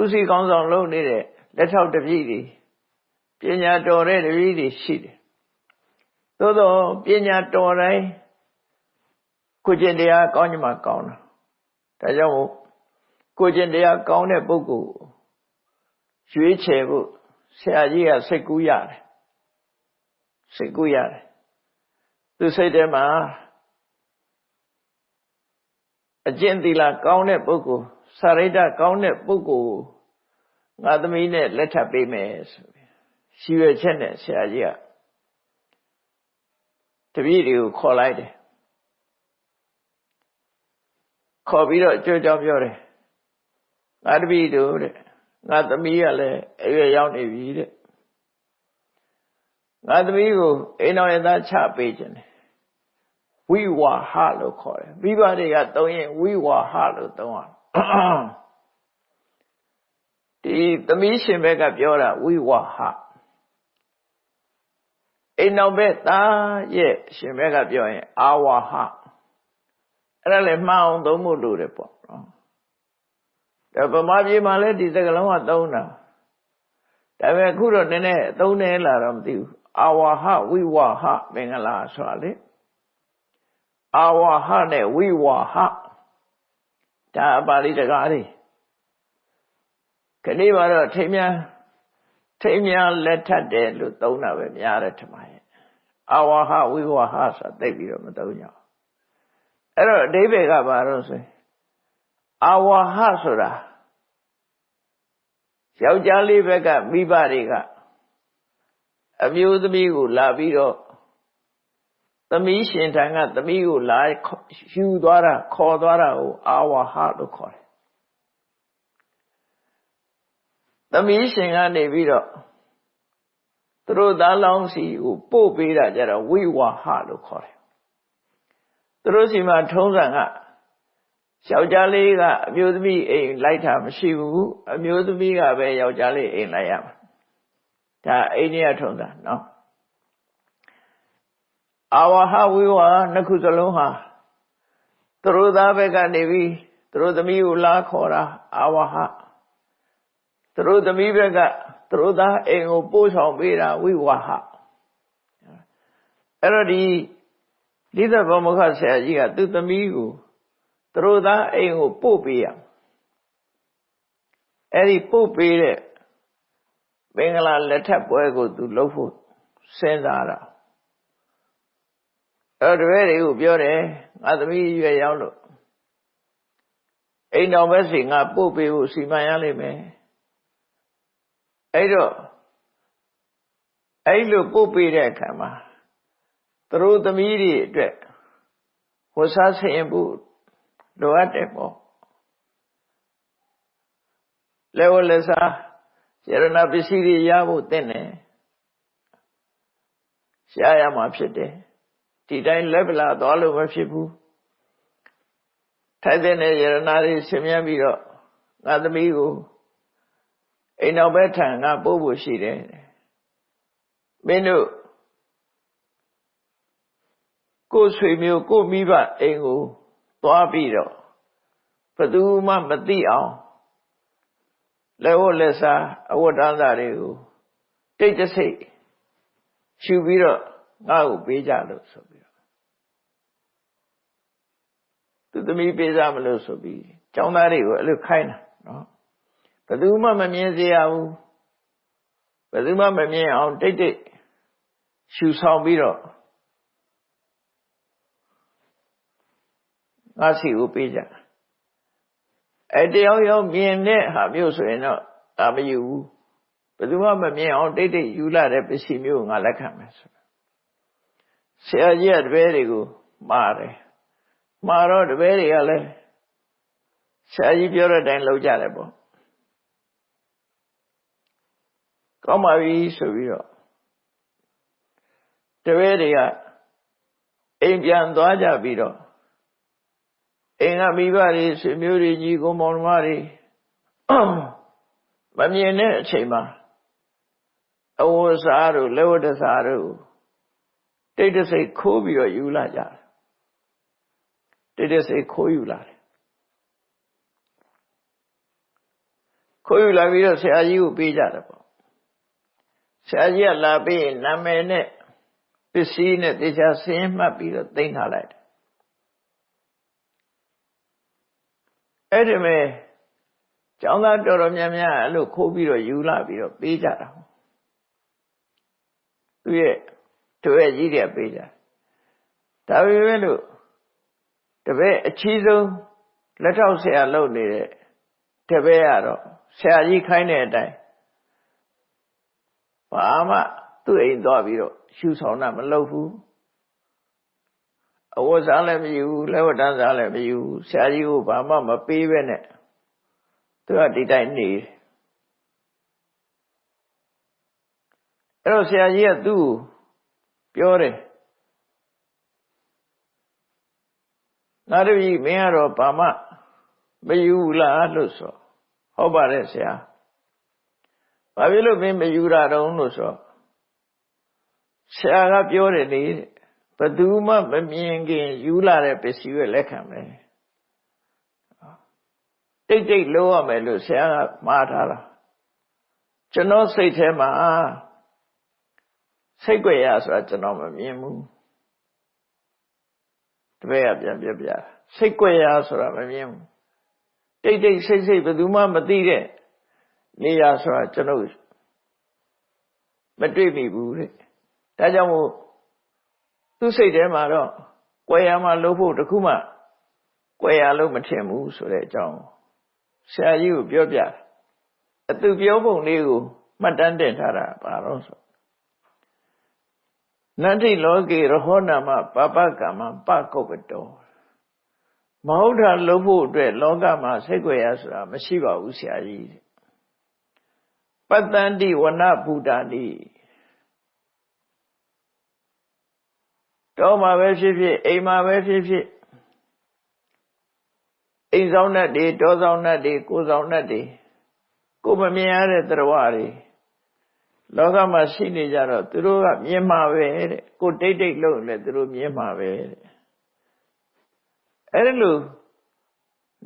ဥစည်းကောင်းဆောင်လုပ်နေတဲ့လက်ထောက်တပည့်တွေပညာတော်တဲ့တပည့်တွေရှိတယ်သို့တော့ပညာတော်တိုင်းကိုကျင့်တရားကောင်းကြမှာကောင်းတာဒါကြောင့်မို့ကိုကျင့်တရားကောင်းတဲ့ပုဂ္ဂိုလ်ရွေးချယ်ဖို့ဆရာကြီးကစိတ်ကူးရတယ်သူစိတ်ထဲမှာအကျင့်သီလကောင်းတဲ့ပုဂ္ဂိုလ်စာရိတ္တကောင်းတဲ့ပုဂ္ဂိုလ်ငါသမီးနဲ့လက်ထပ်ပေးမယ်ဆိုပြီးရှိရွယ်ချက်နဲ့ဆရာကြီးကတပည့်တွေကိုခေါ်လိုက်တယ်ခေါ်ပြီးတော့အကျိုးကြောင့်ပြောတယ်ငါတပည့်တို့တဲ့ငါသမီးကလည်းအရွယ်ရောက်နေပြီတဲ့ငါသမီးကိုအိမ်တော်ရဲ့သားချပေးခြင်းတယ်ဝိဝါဟလို့ခေါ်တယ်မိဘတွေကသုံးရင်ဝိဝါဟလို့သုံးရဒီသမီးရှင်ဘက်ကပြောတာဝိဝါဟအိမ်တော်ဘက်သားရဲ့ရှင်ဘက်ကပြောရင်အာဝါဟအဲ့ဒါလည်းမှန်အောင်သုံးဖို့လိုတယ်ပေါ့နော်ဒါဗမာပြည်မှာလည်းဒီစကားလုံးကသုံးတာဒါပေမဲ့အခုတော့နည်းနည်းသုံးနေလာတော့မသိဘူးအာဝါဟဝိဝါဟမင်္ဂလာဆိုတာလေအာဝါဟနဲ့ဝိဝါဟဒါပါဠိစကားတွေခ နေ့မှာတော့ထိမ်းများလက်ထပ်တယ်လို့သုံးတာပဲများတယ်ထင်ပါရဲ့အာဝါဟဝိဝါဟဆိုတာသိပြီးတော့မသုံးကြဘူးအဲ့တော့အဓိပ္ပာယ်ကဘာလို့ဆိုအာဝါဟဆိုတာယောက်ျားလေးဘက်ကမိဘတွေကအမျိုးသမီးကိုလာပြီးတော့သမီးရှင်ထံကသမီးကိုလာယူသွားတာခေါ်သွားတာကိုအာဝါဟလို့ခေါ်တယ်သမီးရှင်ကနေပြီးတော့သူတို့သားလောင်းစီကိုပို့ပေးတာကြတော့ဝိဝါဟလို့ခေါ်တယ်သူတို့စီမှာထုံးစံကယောက်ျားလေးကအမျိုးသမီးအိမ်လိုက်တာမရှိဘူးအမျိုးသမီးကပဲယောက်ျားလေးအိမ်လိုက်ရမှာဒါအိန္ဒိယထုံးစံနော်အာဝါဟဝိဝါနှစ်ခုစလုံးဟာသူတို့သားဘက်ကနေပြီးသူတို့သမီးကိုလာခေါ်တာအာဝါဟသူတို့သမီးဘက်ကသူတို့သားအိမ်ကိုပို့ဆောင်ပေးတာဝိဝါဟအဲ့တော့ဒီလိသဗမောခဆရာကြီးကသူ့သမီးကိုသူတို့သားအိမ်ကိုပို့ပေးရအဲ့ဒီပို့ပေးတဲ့မင်္ဂလာလက်ထပ်ပွဲကိုသူလုပ်ဖို့စဉ်းစားတာအဲ့တပည့်တွေကိုပြောတယ်ငါသမီးရွယ်ရောက်လို့အိမ်တော်ဘက်စီငါပို့ပေးဖို့စီမံရလိမ့်မယ်အဲ့တော့အဲ့လိုပို့ပေးတဲ့အခါမှာသူတို့သမီးတွေအတွက်ဝတ်စားဆင်ဖို့လိုအပ်တယ်ပေါ့လက်ဝတ်လက်စားယရဏပစ္စည်းတွေရဖို့သင့်တယ်ရှားရမှာဖြစ်တယ်ဒီတိုင်းလက်ပလာသွားလို့မဖြစ်ဘူးထိုက်တဲ့ယရဏတွေရှင်မြတ်ပြီးတော့ငါသမီးကိုအိမ်တော်ဘက်ထံကပို့ဖို့ရှိတယ်မင်းတို့ကိုယ်ဆွေမျိုးကိုမိဘအိမ်ကိုသွားပြီးတော့ဘယ်သူမှမသိအောင်လက်ဝတ်လက်စားအဝတ်တန်းသားတွေကိုတိတ်တဆိတ်ရှူပြီးတော့ငါ့ကိုပေးကြလို့ဆိုပြီးတော့သူသမီးပေးစားမလို့ဆိုပြီးကျောင်းသားတွေကိုအဲ့လိုခိုင်းတာနော်ဘယ်သူမှမမြင်စေရဘူးဘယ်သူမှမမြင်အောင်တိတ်တိတ်ရှူဆောင်ပြီးတော့ငါစီကိုပေးကြအဲ့တယောက်ယောက်မြင်တဲ့ဟာမျိုးဆိုရင်တော့ဒါမယူဘူးဘယ်သူမှမမြင်အောင်တိတ်တိတ်ယူလာတဲ့ပစ္စည်းမျိုးကိုငါလက်ခံမယ်ဆိုဆရာကြီးကတပည့်တွေကိုမှားတယ်မှားတော့တပည့်တွေကလည်းဆရာကြီးပြောတဲ့အတိုင်းလုပ်ကြတယ်ပေါ့ကောင်းပါပြီဆိုပြီးတော့တပည့်တွေကအိမ်ပြန်သွားကြပြီးတော့အိမ်ကမိဘတွေဆွေမျိုးတွေညီကိုမောင်နှမတွေမမြင်တဲ့အချိန်မှာအဝတ်စားတို့လက်ဝတ်တစားတို့တိတ်တဆိတ်ခိုးပြီးတော့ယူလာကြတယ်တိတ်တဆိတ်ခိုးယူလာတယ်ခိုးယူလာပြီးတော့ဆရာကြီးကိုပေးကြတယ်ပေါ့ဆရာကြီးကလာပြီးနာမည်နဲ့ပစ္စည်းနဲ့တေချာဆင်းမှတ်ပြီးတော့သိမ်းထားလိုက်တယ်အဲ့ဒီမဲ့ကျောင်းသားတော်တော်များများအဲ့လိုခိုးပြီးတော့ယူလာပြီးတော့ပေးကြတာသူရဲ့တွေ့ရကြီးတွေပေးကြဒါပေမဲ့လို့တပည့်အချီးဆုံးလက်ထောက်ဆရာလုပ်နေတဲ့တပည့်ကတော့ဆရာကြီးခိုင်းတဲ့အတိုင်းဘာမှသူ့အိမ်သွားပြီးတော့ရှူဆောင်တာမလုပ်ဘူးအဝတ်စားလည်းမယူဘူးလက်ဝတ်တန်းစားလည်းမယူဘူးဆရာကြီးကိုဘာမှမပေးပဲနဲ့သူကဒီတိုင်းနေအဲ့တော့ဆရာကြီးကသူ့ကိုပြောတယ်ငါတို့ကြီးမင်းကတော့ဘာမှမယူလားလို့ဆိုဟုတ်ပါတယ်ဆရာဘာဖြစ်လို့မင်းမယူတာတုံးလို့ဆိုဆရာကပြောတယ်လေဘယ်သူမှမမြင်ခင်ယူလာတဲ့ပစ္စည်းကိုလက်ခံမယ်တိတ်တိတ်လို့ရမယ်လို့ဆရာကမှားထားတာကျွန်တော်စိတ်ထဲမှာစိတ်ကြွယ်ရဆိုတာကျွန်တော်မမြင်ဘူးတပည့်ကပြန်ပြပြစိတ်ကြွယ်ရဆိုတာမမြင်ဘူးတိတ်တိတ်ဆိတ်ဆိတ်ဘယ်သူမှမသိတဲ့ နေရာဆိုတာကျွန်တော်မတွေ့မိဘူးတဲ့ဒါကြောင့်မို့သူ့စိတ်ထဲမှာတော့ကွယ်ရမှာလို့ဖို့တခုမှကွယ်ရလို့မထင်ဘူးဆိုတဲ့အကြောင်းဆရာကြီးကိုပြောပြအသူပြောပုံလေးကိုမှတ်တမ်းတင်ထားတာပါတော့ဆိုနတ္ထိလောကေရဟောနာမပပကမ္မပကုပ္ပတောမဟုတ်တာလုပ်ဖို့အတွက်လောကမှာစိတ်ကြွယ်ရဆိုတာမရှိပါဘူးဆရာကြီးပတ္တန္တိဝနဗုဒ္ဓနိတော့မှာပဲဖြစ်ဖြစ်အိမ်မှာပဲဖြစ်ဖြစ်အိမ်ဆောင်တတ်တွေတောဆောင်တတ်တွေကိုယ်ဆောင်တတ်တွေကိုမမြင်ရတဲ့တရားတွေလောကမှာရှိနေကြတော့သူတို့ကမြင်မှာပဲတဲ့ကိုတိတ်တိတ်လို့လည်းသူတို့မြင်မှာပဲတဲ့အဲ့ဒါလို့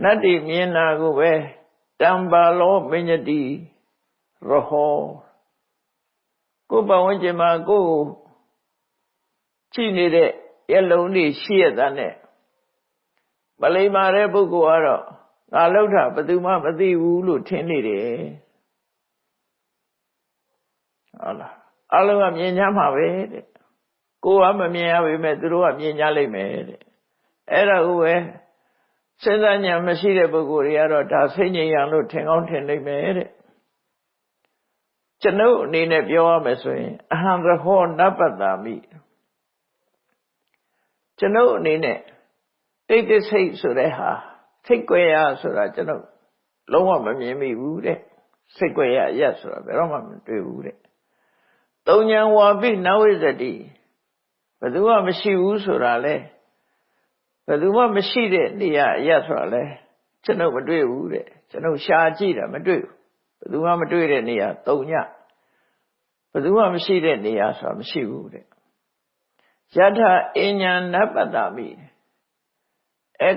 နတ္တိမြင်တာကိုပဲတံပါလောမညတိရဟောကိုယ်ပဝန်းကျင်မှာကိုယ်ရှိနေတဲ့ရလုံးတွေရှိရတဲ့နဲ့မလိမ္မာတဲ့ပုဂ္ဂိုလ်ကတော့ငါလောက်တာဘယ်သူမှမသိဘူးလို့ထင်နေတယ်ဟုတ်လားအလုံးကမြင်ကြမှာပဲတဲ့ကိုယ်ကမမြင်ရပေမဲ့သူတို့ကမြင်ကြလိမ့်မယ်တဲ့အဲ့ဒါကိုပဲစဉ်းစားဉာဏ်မရှိတဲ့ပုဂ္ဂိုလ်တွေကတော့ဒါစိတ်ငြိမ်ရလို့ထင်ကောင်းထင်လိမ့်မယ်တဲ့ကျွန်ုပ်အနေနဲ့ပြောရမယ်ဆိုရင်အဟံရဟောနပတ္တာမိကျွန်ုပ်အနေနဲ့တိတ်တိတ်စိတ်ဆိုတဲ့ဟာစိတ်ကြွယ်ရဆိုတာကျွန်ုပ်လုံးဝမမြင်မိဘူးတဲ့စိတ်ကြွယ်ရရက်ဆိုတာဘယ်တော့မှမတွေ့ဘူးတဲ့သုံးဉဏ်ဝါပိနဝိဇ္ဇတိဘယ်သူမှမရှိဘူးဆိုတာလဲဘယ်သူမှမရှိတဲ့နေရာအရက်ဆိုတာလဲကျွန်ုပ်မတွေ့ဘူးတဲ့ကျွန်ုပ်ရှာကြည့်တာမတွေ့ဘူးဘယ်သူမှမတွေ့တဲ့နေရာသုံးညဘယ်သူမှမရှိတဲ့နေရာဆိုတာမရှိဘူးတဲ့ယထာအဉ္ညာနပတ္တမိ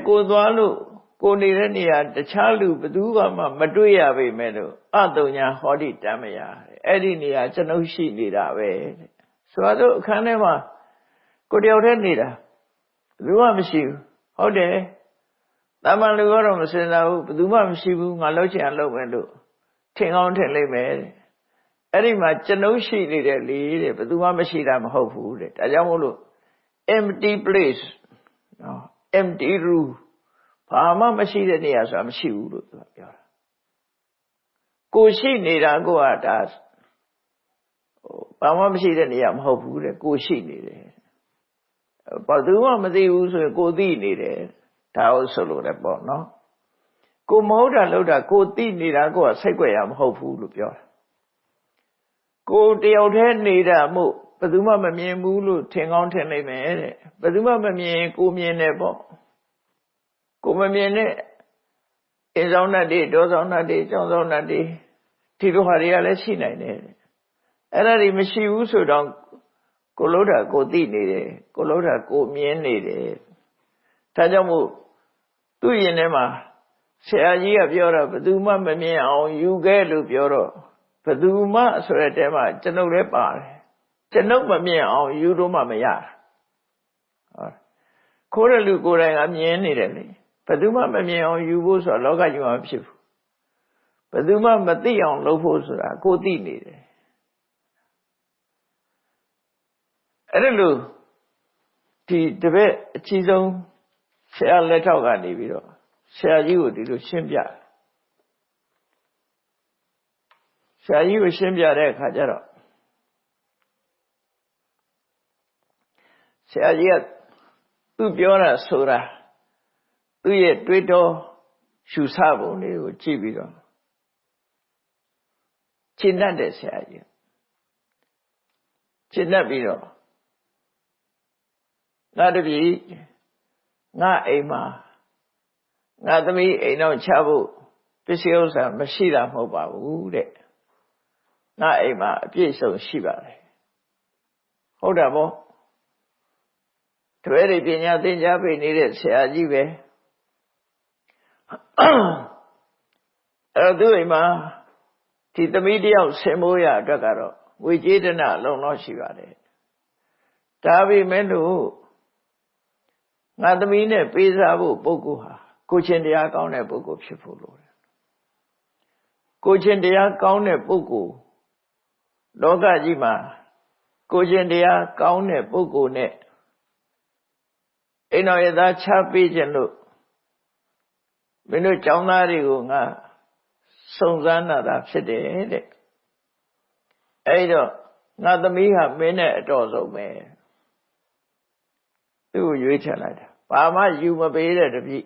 ကိုသွားလို့ကိုနေတဲ့နေရာတခြားလူဘယ်သူမှမတွေ့ရပေမဲ့လို့အတုံညာဟောတိတမယအဲ့ဒီနေရာကျွန်ုပ်ရှိနေတာပဲတဲ့ဆိုတော့အခန်းထဲမှာကိုတယောက်တည်းနေတာဘယ်သူမှမရှိဘူးဟုတ်တယ်တမန်လူကတော့မစင်စားဘူးဘယ်သူမှမရှိဘူးငါလောက်ချင်အောင်လုပ်မယ်လို့ထင်ကောင်းထင်လိမ့်မယ်တဲ့အဲ့ဒီမှာကျွန်ုပ်ရှိနေတယ်လေတဲ့ဘယ်သူမှမရှိတာမဟုတ်ဘူးတဲ့ဒါကြောင့်မို့လို့ empty place နော် empty room ဘာမှမရှိတဲ့နေရာဆိုတာမရှိဘူးလို့သူကပြောတာကိုရှိနေတာကိုကဒါဘာမှမရှိတဲ့နေရာမဟုတ်ဘူးတဲ့ကိုရှိနေတယ်ဘာသူမှမသိဘူးဆိုရင်ကိုသိနေတယ်ဒါဟုတ်ဆိုလို့လည်းပေါ့နော်ကိုမဟုတ်တာလို့တာကိုသိနေတာကိုကစိတ်ကြွယ်ရမဟုတ်ဘူးလို့ပြောတာကိုတယောက်တည်းနေတာမို့ဘယ်သူမှမမြင်ဘူးလို့ထင်ကောင်းထင်နိုင်မယ်တဲ့ဘယ်သူမှမမြင်ကိုမြင်တယ်ပေါ့ကိုမမြင်တဲ့အိမ်ဆောင်တတ်တွေတောဆောင်တတ်တွေကျောင်းဆောင်တတ်တွေဒီလိုဟာတွေကလည်းရှိနိုင်တယ်အဲ့ဒါတွေမရှိဘူးဆိုတော့ကိုလို့တာကိုသိနေတယ်ကိုလို့တာကိုမြင်နေတယ်ဒါကြောင့်မို့သူ့ရင်ထဲမှာဆရာကြီးကပြောတော့ဘယ်သူမှမမြင်အောင်ယူခဲ့လို့ပြောတော့ဘယ်သူမှဆိုတဲ့တဲမှာကျွန်ုပ်လည်းပါတယ်ကျွန်ုပ်မမြင်အောင်ယူလို့မှမရဟုတ်ခိုးတဲ့လူကိုယ်တိုင်ကမြင်နေတယ်လေဘယ်သူမှမမြင်အောင်ယူဖို့ဆိုတာလောကကြီးမှာမဖြစ်ဘူးဘယ်သူမှမသိအောင်လုပ်ဖို့ဆိုတာကိုသိနေတယ်အဲ့ဒါလို့ဒီတပည့်အကြီးဆုံးဆရာလက်ထောက်ကနေပြီးတော့ဆရာကြီးကိုဒီလိုရှင်းပြဆရာကြီးကိုရှင်းပြတဲ့အခါကျတော့ဆရာကြီးကသူပြောတာဆိုတာသူ့ရဲ့တွေးတောရှုဆပုံတွေကိုကြည့်ပြီးတော့ရှင်းတတ်တဲ့ဆရာကြီးရှင်းတတ်ပြီးတော့ငါတပည့်ငါအိမ်မှာငါသမီးအိမ်တော့ချဖို့ပစ္စည်းဥစ္စာမရှိတာမဟုတ်ပါဘူးတဲ့ငါအိမ်မှာအပြည့်စုံရှိပါတယ်ဟုတ်တာပေါ့တပည့်တွေပညာသင်ကြားပေးနေတဲ့ဆရာကြီးပဲအဲ့တော့သူ့အိမ်မှာဒီသမီးတယောက်ဆင်မိုးရအတွက်ကတော့ငွေကြေးတနာလုံလောက်ရှိပါတယ်ဒါပေမဲ့လို့ငါသမီးနဲ့ပေးစားဖို့ပုဂ္ဂိုလ်ဟာကိုချင်းတရားကောင်းတဲ့ပုဂ္ဂိုလ်ဖြစ်ဖို့လိုတယ် ကိုချင်းတရားကောင်းတဲ့ပုဂ္ဂိုလ်လောကကြီးမှာကိုချင်းတရားကောင်းတဲ့ပုဂ္ဂိုလ်နဲ့အိမ်တော်ရသားချပေးခြင်းလို့မင်းတို့ကျောင်းသားတွေကိုငါစုံစမ်းတာဖြစ်တယ်တဲ့အဲ့တော့ငါသမီးဟာမင်းနဲ့အတော်ဆုံးပဲသူ့ကိုရွေးချယ်လိုက်တာဘာမှယူမပေးတဲ့တပည့်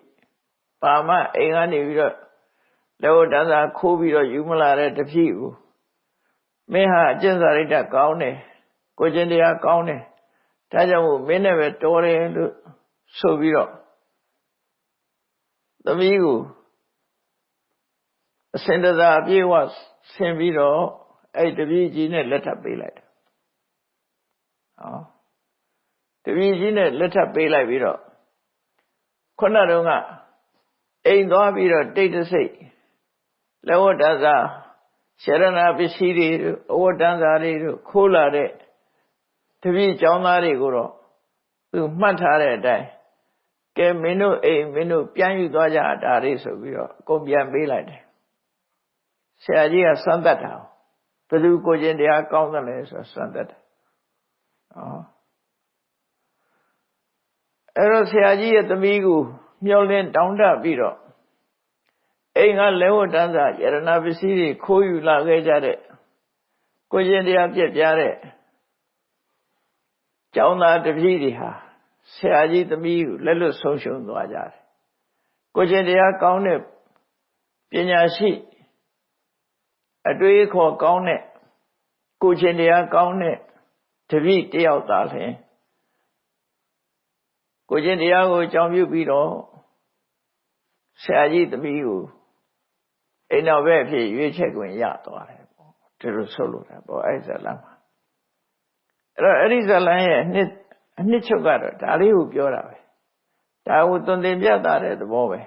ဘာမှအိမ်ကနေပြီးတော့လောတန်းစာခိုးပြီးတော့ယူမလာတဲ့တပည့်ကိုမင်းဟာအကျင့်စာရိတ္တကောင်းတယ်ကိုကျင့်တရားကောင်းတယ်ဒါကြောင့်မို့မင်းနဲ့ပဲတော်တယ်လို့ဆိုပြီးတော့သမီးကိုအစင်တသာအပြည့်ဝဆင်ပြီးတော့အဲ့တပည့်ကြီးနဲ့လက်ထပ်ပေးလိုက်တယ်ဟောတပည့်ကြီးနဲ့လက်ထပ်ပေးလိုက်ပြီးတော့ခုနတုန်းကအိမ်သွားပြီးတော့တိတ်တဆိတ်လောဝတ္တစာရှရဏပစ္စည်းတွေအဝတ္တစာတွေခိုးလာတဲ့တပည့်ကျောင်းသားတွေကိုတော့သူမှတ်ထားတဲ့အတိုင်းကဲမင်းတို့အိမ်မင်းတို့ပြန်ယူသွားကြတာလေးဆိုပြီးတော့အကုန်ပြန်ပေးလိုက်တယ်ဆရာကြီးကစမ်းသပ်တာဘယ်သူကိုကျင့်တရားကောင်းသလဲဆိုစမ်းသပ်တယ်အဲ့တော့ဆရာကြီးရဲ့သမီးကိုမျောလင်းတောင်းတပြီးတော့အိမ်ကလဲဝတ္တစာယရဏပစ္စည်းတွေခိုးယူလာခဲ့ကြတဲ့ကိုကျင့်တရားပြည့်ပြားတဲ့ကျောင်းသားတပည့်တွေဟာဆရာကြီးသမီးကိုလက်လွတ်ဆုံးရှုံးသွားကြတယ်ကိုကျင့်တရားကောင်းတဲ့ပညာရှိအတွေးခေါ်ကောင်းတဲ့ကိုကျင့်တရားကောင်းတဲ့တပည့်တယောက်သားလျှင်ကိုကျင့်တရားကိုအကြောင်းပြုပြီးတော့ဆရာကြီးသမီးကိုအိမ်တော်ဘက်ဖြစ်ရွေးချယ်ခွင့်ရသွားတယ်ပေါ့ဒီလိုဆိုလို့တာပေါ့အဲ့ဇလံမှာအဲ့တော့အဲ့ဒီဇလံရဲ့အနှစ်ချုပ်ကတော့ဒါလေးကိုပြောတာပဲဒါကိုသွန်သင်ပြတာတဲ့သဘောပဲ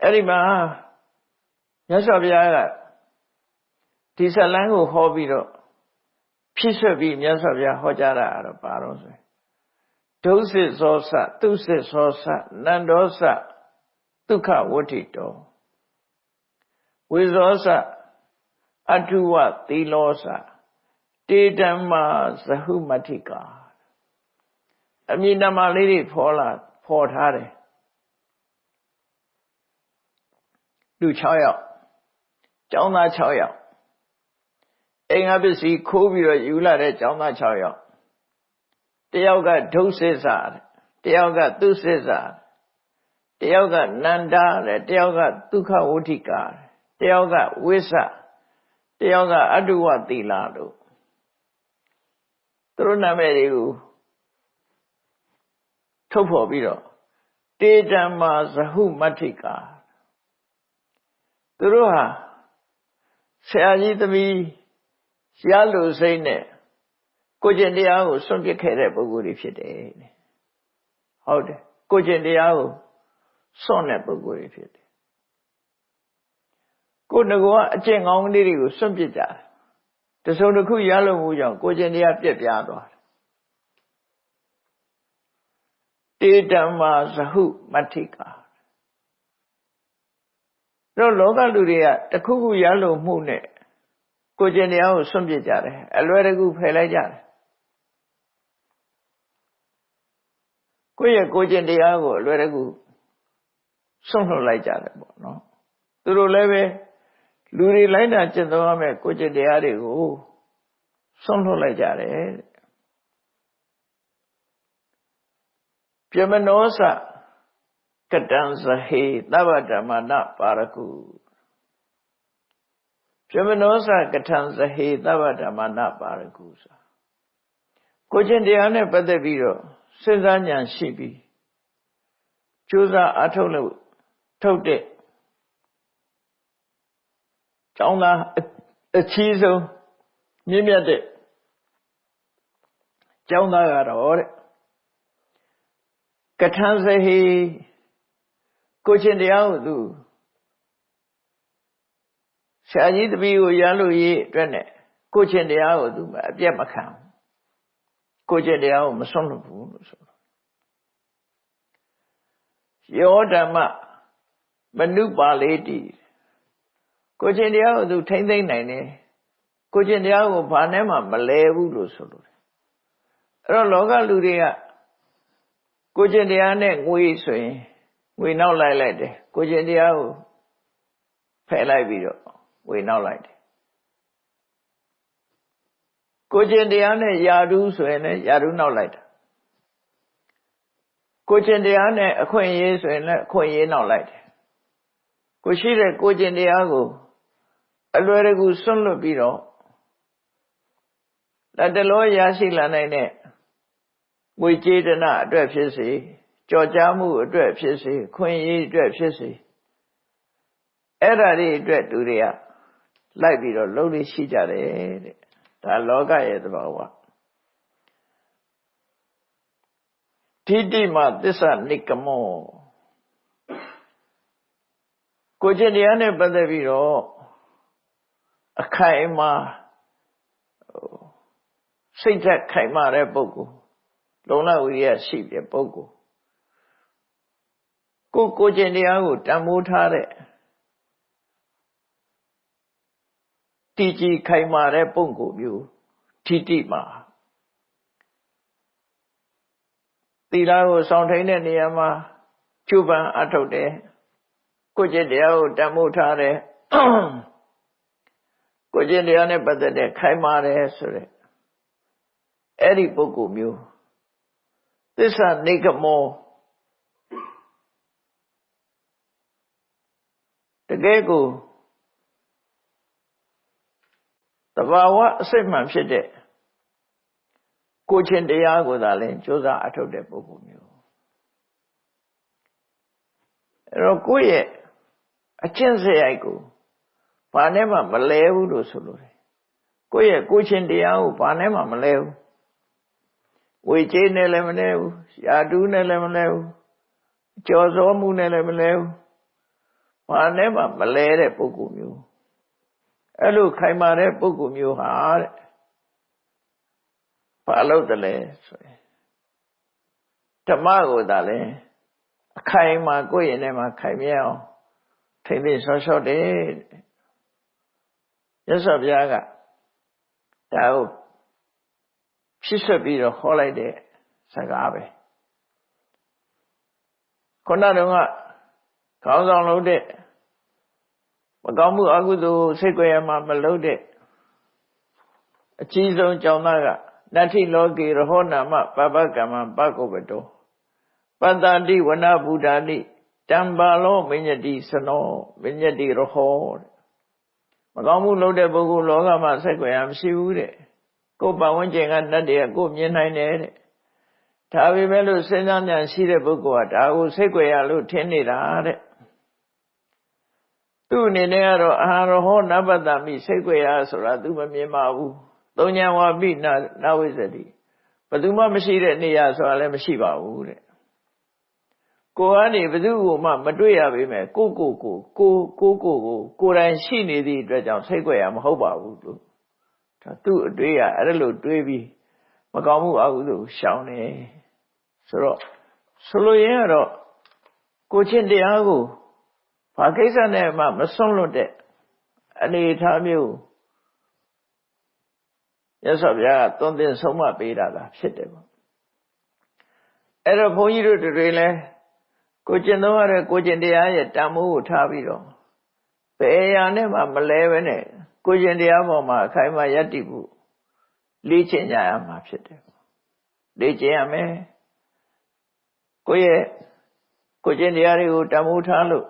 အဲ့ဒီမှာမြတ်စွာဘုရားကဒီဇလံကိုဟောပြီးတော့ဖြည့်ဆွတ်ပြီးမြတ်စွာဘုရားဟောကြားတာတော့ပါတော့ဆိုဒုစစ်သောသသူစစ်သောသနန္ဒောသဒုက္ခဝဋ္ဌိတောဝိဇောသအထုဝသီလောသတေဓမ္မာဇဟုမတ္ထိကာအမည်နာမလေးတွေဖော်ထားတယ်လူ6ယောက်ကျောင်းသား6ယောက်အိမ်ကပစ္စည်းခိုးပြီးတော့ယူလာတဲ့ကျောင်းသား6ယောက်တယောက်ကဒုစစ်စာတယောက်ကသူစစ်စာတယောက်ကနန္ဒာတဲ့တယောက်ကဒုက္ခဝဋ္ဌိကာတယောက်ကဝိသတယောက်ကအတုဝသီလတို့သူတို့နာမည်တွေကိုထုတ်ဖော်ပြီးတော့တေဓမ္မာဇဟုမတ္ထိကာသူတို့ဟာဆရာကြီးသမီးရလို့စိတ်နဲ့ကိုကျင့်တရားကိုစွန့်ပစ်ခဲ့တဲ့ပုဂ္ဂိုလ်တွေဖြစ်တယ်ဟုတ်တယ်ကိုကျင့်တရားကိုစွန့်တဲ့ပုဂ္ဂိုလ်တွေဖြစ်တယ်ကိုငကအကျင့်ကောင်းလေးတွေကိုစွန့်ပစ်ကြတယ်တစုံတစ်ခုရလို့မှုကြောင့်ကိုကျင့်တရားပြက်ပြားသွားတယ်တေဓမ္မာဇဟုမတ္ထိကာတော့လောကလူတွေကတခုခုရလို့မှုနဲ့ကိုကျင့်တရားကိုစွန့်ပစ်ကြတယ်အလွယ်တကူဖယ်လိုက်ကြတယ်ကိုယ့်ရဲ့ကိုကျင့်တရားကိုအလွယ်တကူစွန့်လွတ်လိုက်ကြတယ်ပေါ့နော်သူတို့လည်းပဲလူတွေလိုက်တာကျင့်သုံးရမယ်ကိုကျင့်တရားတွေကိုစွန့်လွတ်လိုက်ကြတယ်ပြမနောစကတံဇဟေသဗ္ဗဓမ္မနပါရကုပြမနောစကထံဇဟေသဗ္ဗဓမ္မနပါရကုဆိုကိုကျင့်တရားနဲ့ပတ်သက်ပြီးတော့စဉ်းစားဉာဏ်ရှိပြီးကြိုးစားအထုတ်လို့ထုတ်တဲ့ကျောင်းသားအချီးဆုံးမြင့်မြတ်တဲ့ကျောင်းသားကတော့တဲ့ကထံဇဟေကိုကျင့်တရားကိုသူဆရာကြီးတပည့်ကိုရလို့ရေးအတွက်နဲ့ကိုကျင့်တရားကိုသူအပြတ်မခံကိုကျင့်တရားကိုမစွန့်လွတ်ဘူးလို့ဆိုတော့ယောဓမ္မမနုပါလေတိ ကိုကျင့်တရားကိုသူထိမ့်သိမ့်နိုင်တယ်ကိုကျင့်တရားကိုဘာနဲ့မှမလဲဘူးလို့ဆိုလို့အဲ့တော့လောကလူတွေကကိုကျင့်တရားနဲ့ငွေဆိုရင်ငွေနောက်လိုက်တယ်ကိုကျင့်တရားကိုဖယ်လိုက်ပြီးတော့ငွေနောက်လိုက်တယ်ကိုကျင့်တရားနဲ့ယာဓုဆိုရင်လည်းယာဓုနောက်လိုက်တာကိုကျင့်တရားနဲ့အခွင့်အရေးဆိုရင်လည်းအခွင့်အရေးနောက်လိုက်တယ်ကိုရှိတဲ့ကိုကျင့်တရားကိုအလွယ်တကူဆွန့်လွတ်ပြီးတော့လက်တလောရရှိလာနိုင်တဲ့ငွေကြေးဒနာအတွက်ဖြစ်စေကြော်ကြားမှုအတွက်ဖြစ်စေခွင့်ရေးအတွက်ဖြစ်စေအဲ့ဒါတွေအတွက်သူတွေကလိုက်ပြီးတော့လုံးလေးရှိကြတယ်တဲ့ဒါလောကရဲ့သဘာဝထိတိမသစ္စာနိကမောကိုကျင့်တရားနဲ့ပတ်သက်ပြီးတော့အခိုင်အမာစိတ်ဓာတ်ခိုင်မာတဲ့ပုဂ္ဂိုလ်လုံလဝိရိယရှိတဲ့ပုဂ္ဂိုလ်ကိုကျင့်တရားကိုတန်ဖိုးထားတဲ့တည်ကြည်ခိုင်မာတဲ့ပုဂ္ဂိုလ်မျိုးထိတိမာသီလကိုဆောင်ထိန်တဲ့နေရာမှာကျူပန်အထုတ်တယ်ကိုကျင့်တရားကိုတန်ဖိုးထားတယ်ကိုကျင့်တရားနဲ့ပတ်သက်တဲ့ခိုင်မာတယ်ဆိုတဲ့အဲ့ဒီပုဂ္ဂိုလ်မျိုးသစ္စာနိဂမောတကယ်ကိုသဘာဝအစစ်မှန်ဖြစ်တဲ့ကိုကျင့်တရားကိုသာလဲကြိုးစားအထုတ်တဲ့ပုဂ္ဂိုလ်မျိုးအဲ့တော့ကိုယ့်ရဲ့အကျင့်စရိုက်ကိုဘာနဲ့မှမလဲဘူးလို့ဆိုလို့တယ်ကိုယ့်ရဲ့ကိုကျင့်တရားကိုဘာနဲ့မှမလဲဘူးဝေကျေးနဲ့လည်းမလဲဘူးယာဓုနဲ့လည်းမလဲဘူးကြော်စောမှုနဲ့လည်းမလဲဘူးဘာနဲ့မှမလဲတဲ့ပုဂ္ဂိုလ်မျိုးအဲ့လိုခိုင်မာတဲ့ပုဂ္ဂိုလ်မျိုးဟာတဲ့ဘာလို့တလဲဆိုရင်ဓမ္မကိုသာလဲအခိုင်မာကိုယ့်ရင်ထဲမှာခိုင်မြဲအောင်ထိမ့်သိဆော့ဆော့တယ်ရသော်ဘုရားကဒါကိုဖြစ်ဆက်ပြီးတော့ဟောလိုက်တဲ့စကားပဲခုနတုန်းကခေါင်းဆောင်လုပ်တဲ့မကောင်းမှုအကုသိုလ်စိတ်ကြွယ်မှာမလုပ်တဲ့အကြီးဆုံးကြောင့်သားကနတ္ထိလောကေရဟောနာမပပကမ္မပကုပ္ပတောပတ္တတိဝနဗုဒ္ဓတိတံပါလောမညတိစနောမညတိရဟောမကောင်းမှုလုပ်တဲ့ပုဂ္ဂိုလ်လောကမှာစိတ်ကြွယ်မရှိဘူးတဲ့ကိုယ်ပတ်ဝန်းကျင်ကတတ်တယ်ကိုမြင်နိုင်တယ်တဲ့ဒါပေမဲ့လို့စဉ်းစားဉာဏ်ရှိတဲ့ပုဂ္ဂိုလ်ကဒါကိုစိတ်ကြွယ်ရလို့ထင်နေတာတဲ့သူ့အနေနဲ့ကတော့အာရဟောနပတ္တမိစိတ်ကြွယ်ရဆိုတာသူမမြင်ပါဘူးသုံးဉာဏ်ဝါပိနဝိဇ္ဇတိဘယ်သူမှမရှိတဲ့နေရာဆိုတာလည်းမရှိပါဘူးတဲ့ကိုယ်ကနေဘယ်သူ့ကိုမှမတွေ့ရပေမဲ့ကိုယ်တိုင်ရှိနေသည့်အတွက်ကြောင့်စိတ်ကြွယ်ရမဟုတ်ပါဘူးလို့ဒါသူ့အတွေ့ရအဲ့လိုတွေးပြီးမကောင်းမှုအကုသိုလ်ရှောင်တယ်ဆိုတော့ဆိုလိုရင်းကတော့ကိုကျင့်တရားကိုဘာကိစ္စနဲ့မှမစွန့်လွတ်တဲ့အနေအထားမျိုးရသော်ဗျာသွန်သင်ဆုံးမပေးတာလားဖြစ်တယ်ပေါ့အဲ့တော့ဘုန်းကြီးတို့တွေလည်းကိုကျင့်သုံးရတဲ့ကိုကျင့်တရားရဲ့တန်ဖိုးကိုထားပြီးတော့ဘယ်အရာနဲ့မှမလဲပဲနဲ့ကိုကျင့်တရားပေါ်မှာအခိုင်အမာယက်တည်ဖို့လေ့ကျင့်ကြရမှာဖြစ်တယ်လေ့ကျင့်ရမယ်ကိုကျင့်တရားတွေကိုတန်ဖိုးထားလို့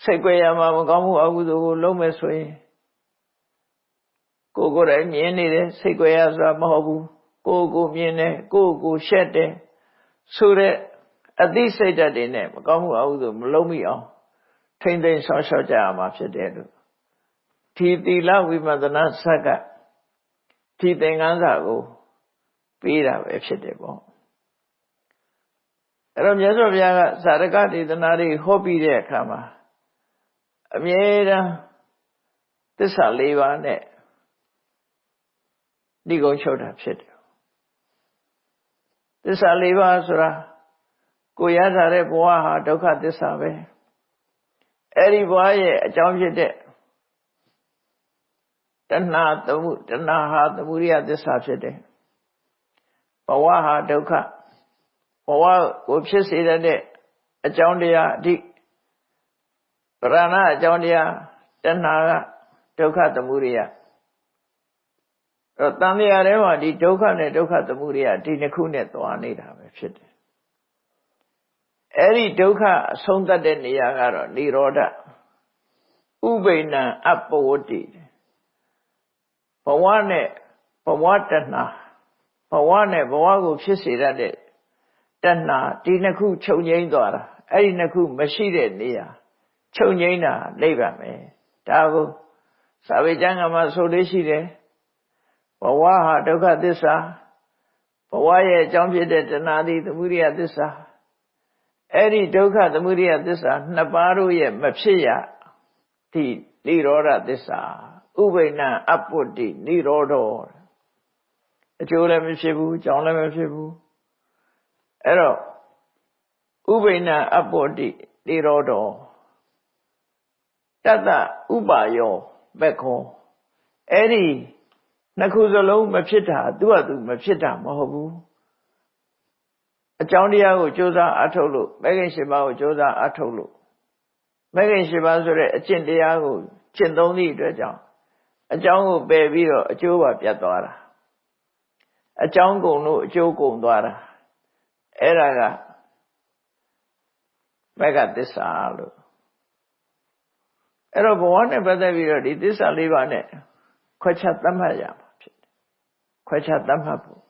စိတ်ကြွယ်ရမှာမကောင်းမှုအကုသိုလ်ကိုလုံးမဲ့ဆိုရင်ကိုယ်တိုင်မြင်နေတယ်စိတ်ကြွယ်ရဆိုတာမဟုတ်ဘူးကိုမြင်တယ်ကိုရှက်တယ်ဆိုတဲ့အသိစိတ်ဓာတ်တွေနဲ့မကောင်းမှုအကုသိုလ်မလုံးမိအောင်ထိမ့်သိမ်းဆောက်ရှောက်ကြရမှာဖြစ်တယ်လို့ဒီသီလဝိပဿနာဆက်ကဒီသင်္ကန်းစာကိုပေးတာပဲဖြစ်တယ်ပေါ့အဲ့တော့မြတ်စွာဘုရားကသာရကဒေသနာတွေဟောပြီးတဲ့အခါမှာအမြဲတမ်းသစ္စာ၄ပါးနဲ့ဒီကုန်းချုပ်တာဖြစ်တယ်သစ္စာ၄ပါးဆိုတာကိုရထားတဲ့ဘဝဟာဒုက္ခသစ္စာပဲ အဲ့ဒီဘဝရဲ့အကြောင်းဖြစ်တဲ့တဏှာဟာသမုဒိယသစ္စာဖြစ်တယ်ဘဝဟာဒုက္ခဘဝကိုဖြစ်စေတဲ့အကြောင်းတရားအဓိပရဏအကြောင်းတရားတဏှာကဒုက္ခသမုဒိယတန်တရားထဲမှာဒီဒုက္ခနဲ့ဒုက္ခသမုဒိယဒီနှစ်ခုနဲ့သွားနေတာပဲဖြစ်တယ်အဲ့ဒီဒုက္ခအဆုံးသတ်တဲ့နေရာကတော့និရောဓဥပိ္ပဏအပ္ပဝတ္တိဘဝနဲ့ဘဝတဏှာဘဝနဲ့ဘဝကိုဖြစ်စေတတ်တဲ့တဏှာဒီနှစ်ခုချုပ်ငြိမ်းသွားတာအဲ့ဒီနှစ်ခုမရှိတဲ့နေရာချုပ်ငြိမ်းတာနိဗ္ဗာန်ပဲဒါကိုစာပေကျမ်းကမှာဆိုလို့ရှိတယ်ဘဝဟာဒုက္ခသစ္စာဘဝရဲ့အကြောင်းဖြစ်တဲ့တဏှာသည်သမုဒိယသစ္စာအဲ့ဒီဒုက္ခသမုဒိယသစ္စာနှစ်ပါးတို့ရဲ့မဖြစ်ရဒီនិရောဓသစ္စာဥပိ္ပဏအပ္ပတ္တိនិရောဓအကျိုးလည်းမဖြစ်ဘူးအကြောင်းလည်းမဖြစ်ဘူးအဲ့တော့ဥပိ္ပဏအပ္ပတ္တိនិရောဓတတ္တဥပါယောဘက်ခောအဲ့ဒီနှစ်ခုစလုံးမဖြစ်တာသူ့ဟာသူမဖြစ်တာမဟုတ်ဘူးအကြောင်းတရားကိုကြိုးစားအထုတ်လို့မဂ္ဂင်၈ပါးကိုကြိုးစားအထုတ်လို့မဂ္ဂင်၈ပါးဆိုတဲ့အကျင့်တရားကိုကျင့်သုံးသည့်အတွက်ကြောင့်အကြောင်းကိုပယ်ပြီးတော့အကျိုးပါပြတ်သွားတာအကြောင်းကုန်လို့အကျိုးကုန်သွားတာအဲ့ဒါကမဂ္ဂသစ္စာလို့အဲ့တော့ဘဝနဲ့ပတ်သက်ပြီးတော့ဒီသစ္စာ၄ပါးနဲ့ခွဲခြားသတ်မှတ်ရမှာဖြစ်တယ်ခွဲခြားသတ်မှတ်ဖို့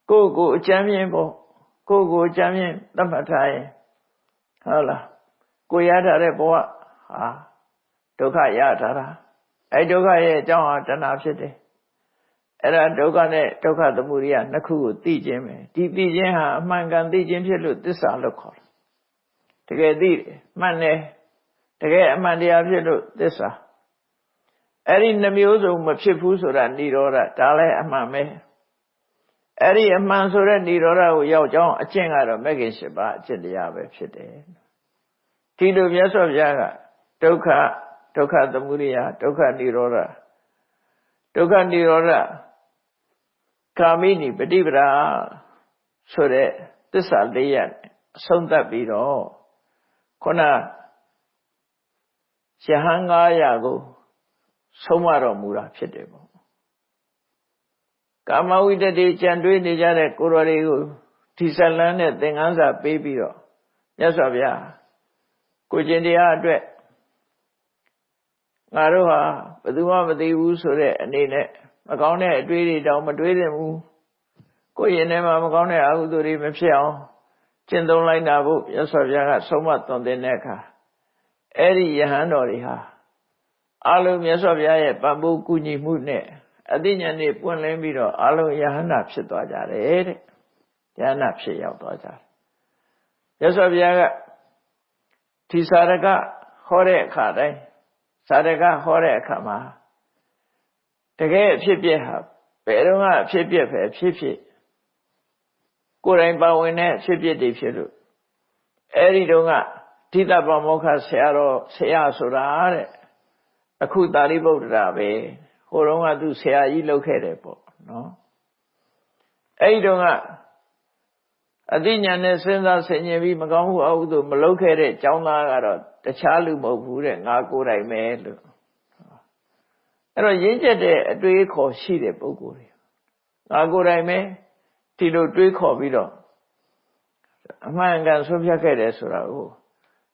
ကိုယ်အကျမ်းမြင်ဖို့ကိုယ်အကျမ်းမြင်သတ်မှတ်ထားရင်ဟုတ်လားကိုရထားတဲ့ဘဝဟာဒုက္ခရထားတာအဲဒုက္ခရဲ့အကြောင်းဟာတဏှာဖြစ်တယ်အဲ့ဒါဒုက္ခနဲ့ဒုက္ခသမုဒိယနှစ်ခုကိုသိခြင်းပဲဒီသိခြင်းဟာအမှန်ကန်သိခြင်းဖြစ်လို့သစ္စာလို့ခေါ်တယ်တကယ်သိတယ်မှန်တယ်တကယ်အမှန်တရားဖြစ်လို့သစ္စာအဲ့ဒီနှမျိုးစုံမဖြစ်ဘူးဆိုတာនិရောဓဒါလည်းအမှန်ပဲအဲ့ဒီအမှန်ဆိုတဲ့និရောဓကိုရောက်ကြောင်းအကျင့်ကတော့မဂ္ဂင်၈ပါးအကျင့်တရားပဲဖြစ်တယ်ဒီလိုမြတ်စွာဘုရားကဒုက္ခသမုဒိယဒုက္ခនិရောဓဒုက္ခនិရောဓကာမိနိပฏิပဒါဆိုတဲ့သစ္စာ၄ရပ်အဆုံးသတ်ပြီးတော့ခုနယဟန်900ကိုဆုံးမတော်မူတာဖြစ်တယ်ပေါ့ကာမဝိတ္တိကြံတွေးနေကြတဲ့ကိုယ်တော်တွေကိုဒီဇလန်းနဲ့သင်္ကန်းစာပေးပြီးတော့မြတ်စွာဘုရားကိုကျင့်တရားအတွက်ငါတို့ဟာဘယ်သူမှမသိဘူးဆိုတဲ့အနေနဲ့မကောင်းတဲ့အတွေးတွေတောင်မတွေးသင့်ဘူးကိုယ်ရင်ထဲမှာမကောင်းတဲ့အကုသိုလ်တွေမဖြစ်အောင်ကျင့်သုံးလိုက်တာဖို့မြတ်စွာဘုရားကဆုံးမသွန်သင်တဲ့အခါအဲ့ဒီယဟန်တော်တွေဟာအလုံးမြတ်စွာဘုရားရဲ့ပံ့ပိုးကူညီမှုနဲ့အသိဉာဏ်နဲ့ပွင့်လင်းပြီးတော့အလုံးယဟန္တာဖြစ်သွားကြတယ်တဲ့ယဟန္တာဖြစ်ရောက်သွားကြတယ်မြတ်စွာဘုရားကဒီစာရကဟောတဲ့အခါတိုင်းစာရကဟောတဲ့အခါမှာတကယ်အဖြစ်ပြက်ဟာဘယ်တော့မှအဖြစ်ပြက်ပဲဖြစ်ဖြစ်ကိုယ်တိုင်ပါဝင်တဲ့အဖြစ်ပြက်တွေဖြစ်လို့အဲ့ဒီတုန်းကဓိတပမောက္ခဆရာဆိုတာတဲ့အခုသာရိပုတ္တရာပဲဟိုတုန်းကသူဆရာကြီးလုပ်ခဲ့တယ်ပေါ့နော်အဲ့ဒီတုန်းကအသိဉာဏ်နဲ့စဉ်းစားဆင်ခြင်ပြီးမကောင်းမှုအဟုသို့မလုပ်ခဲ့တဲ့ကျောင်းသားကတော့တခြားလူမဟုတ်ဘူးတဲ့ငါကိုယ်တိုင်ပဲလို့အဲ့တော့ရင်းကျက်တဲ့အတွေးခေါ်ရှိတဲ့ပုဂ္ဂိုလ်တွေငါကိုယ်တိုင်ပဲဒီလိုတွေးခေါ်ပြီးတော့အမှန်ကန်ဆုံးဖြတ်ခဲ့တယ်ဆိုတာကို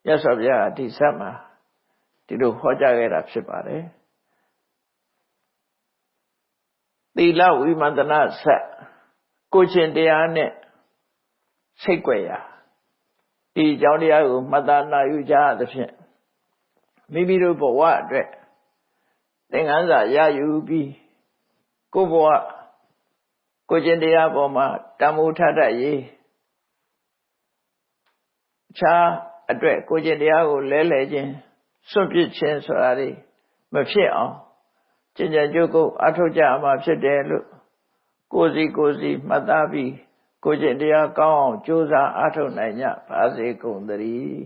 မြတ်စွာဘုရားဒီဇတ်မှာဒီလိုဟောကြားခဲ့တာဖြစ်ပါတယ်သီလဝိမန္တနာဇတ်ကိုချင်းတရားနဲ့စိတ်ကြွယ်ရာဒီအကြောင်းတရားကိုမှတ်သားနာယူကြသဖြင့်မိမိတို့ဘဝအတွက်သင်္ကန်းစာရယူပြီးကိုယ်ဘဝကိုချင်းတရားပေါ်မှာတမ္မိုးထတတ်ရေးခြားအတွက်ကိုချင်းတရားကိုလဲခြင်းစွန့်ပစ်ခြင်းဆိုတာတွေမဖြစ်အောင်ကျင့်ကြံကြိုးကုပ်အထောက်ကြမှာဖြစ်တယ်လို့ကိုယ်စီမှတ်သားပြီးကိုကျင့်တရားကောင်းအောင်ကြိုးစားအထောက်နိုင်ကြပါစေကုန်သတည်း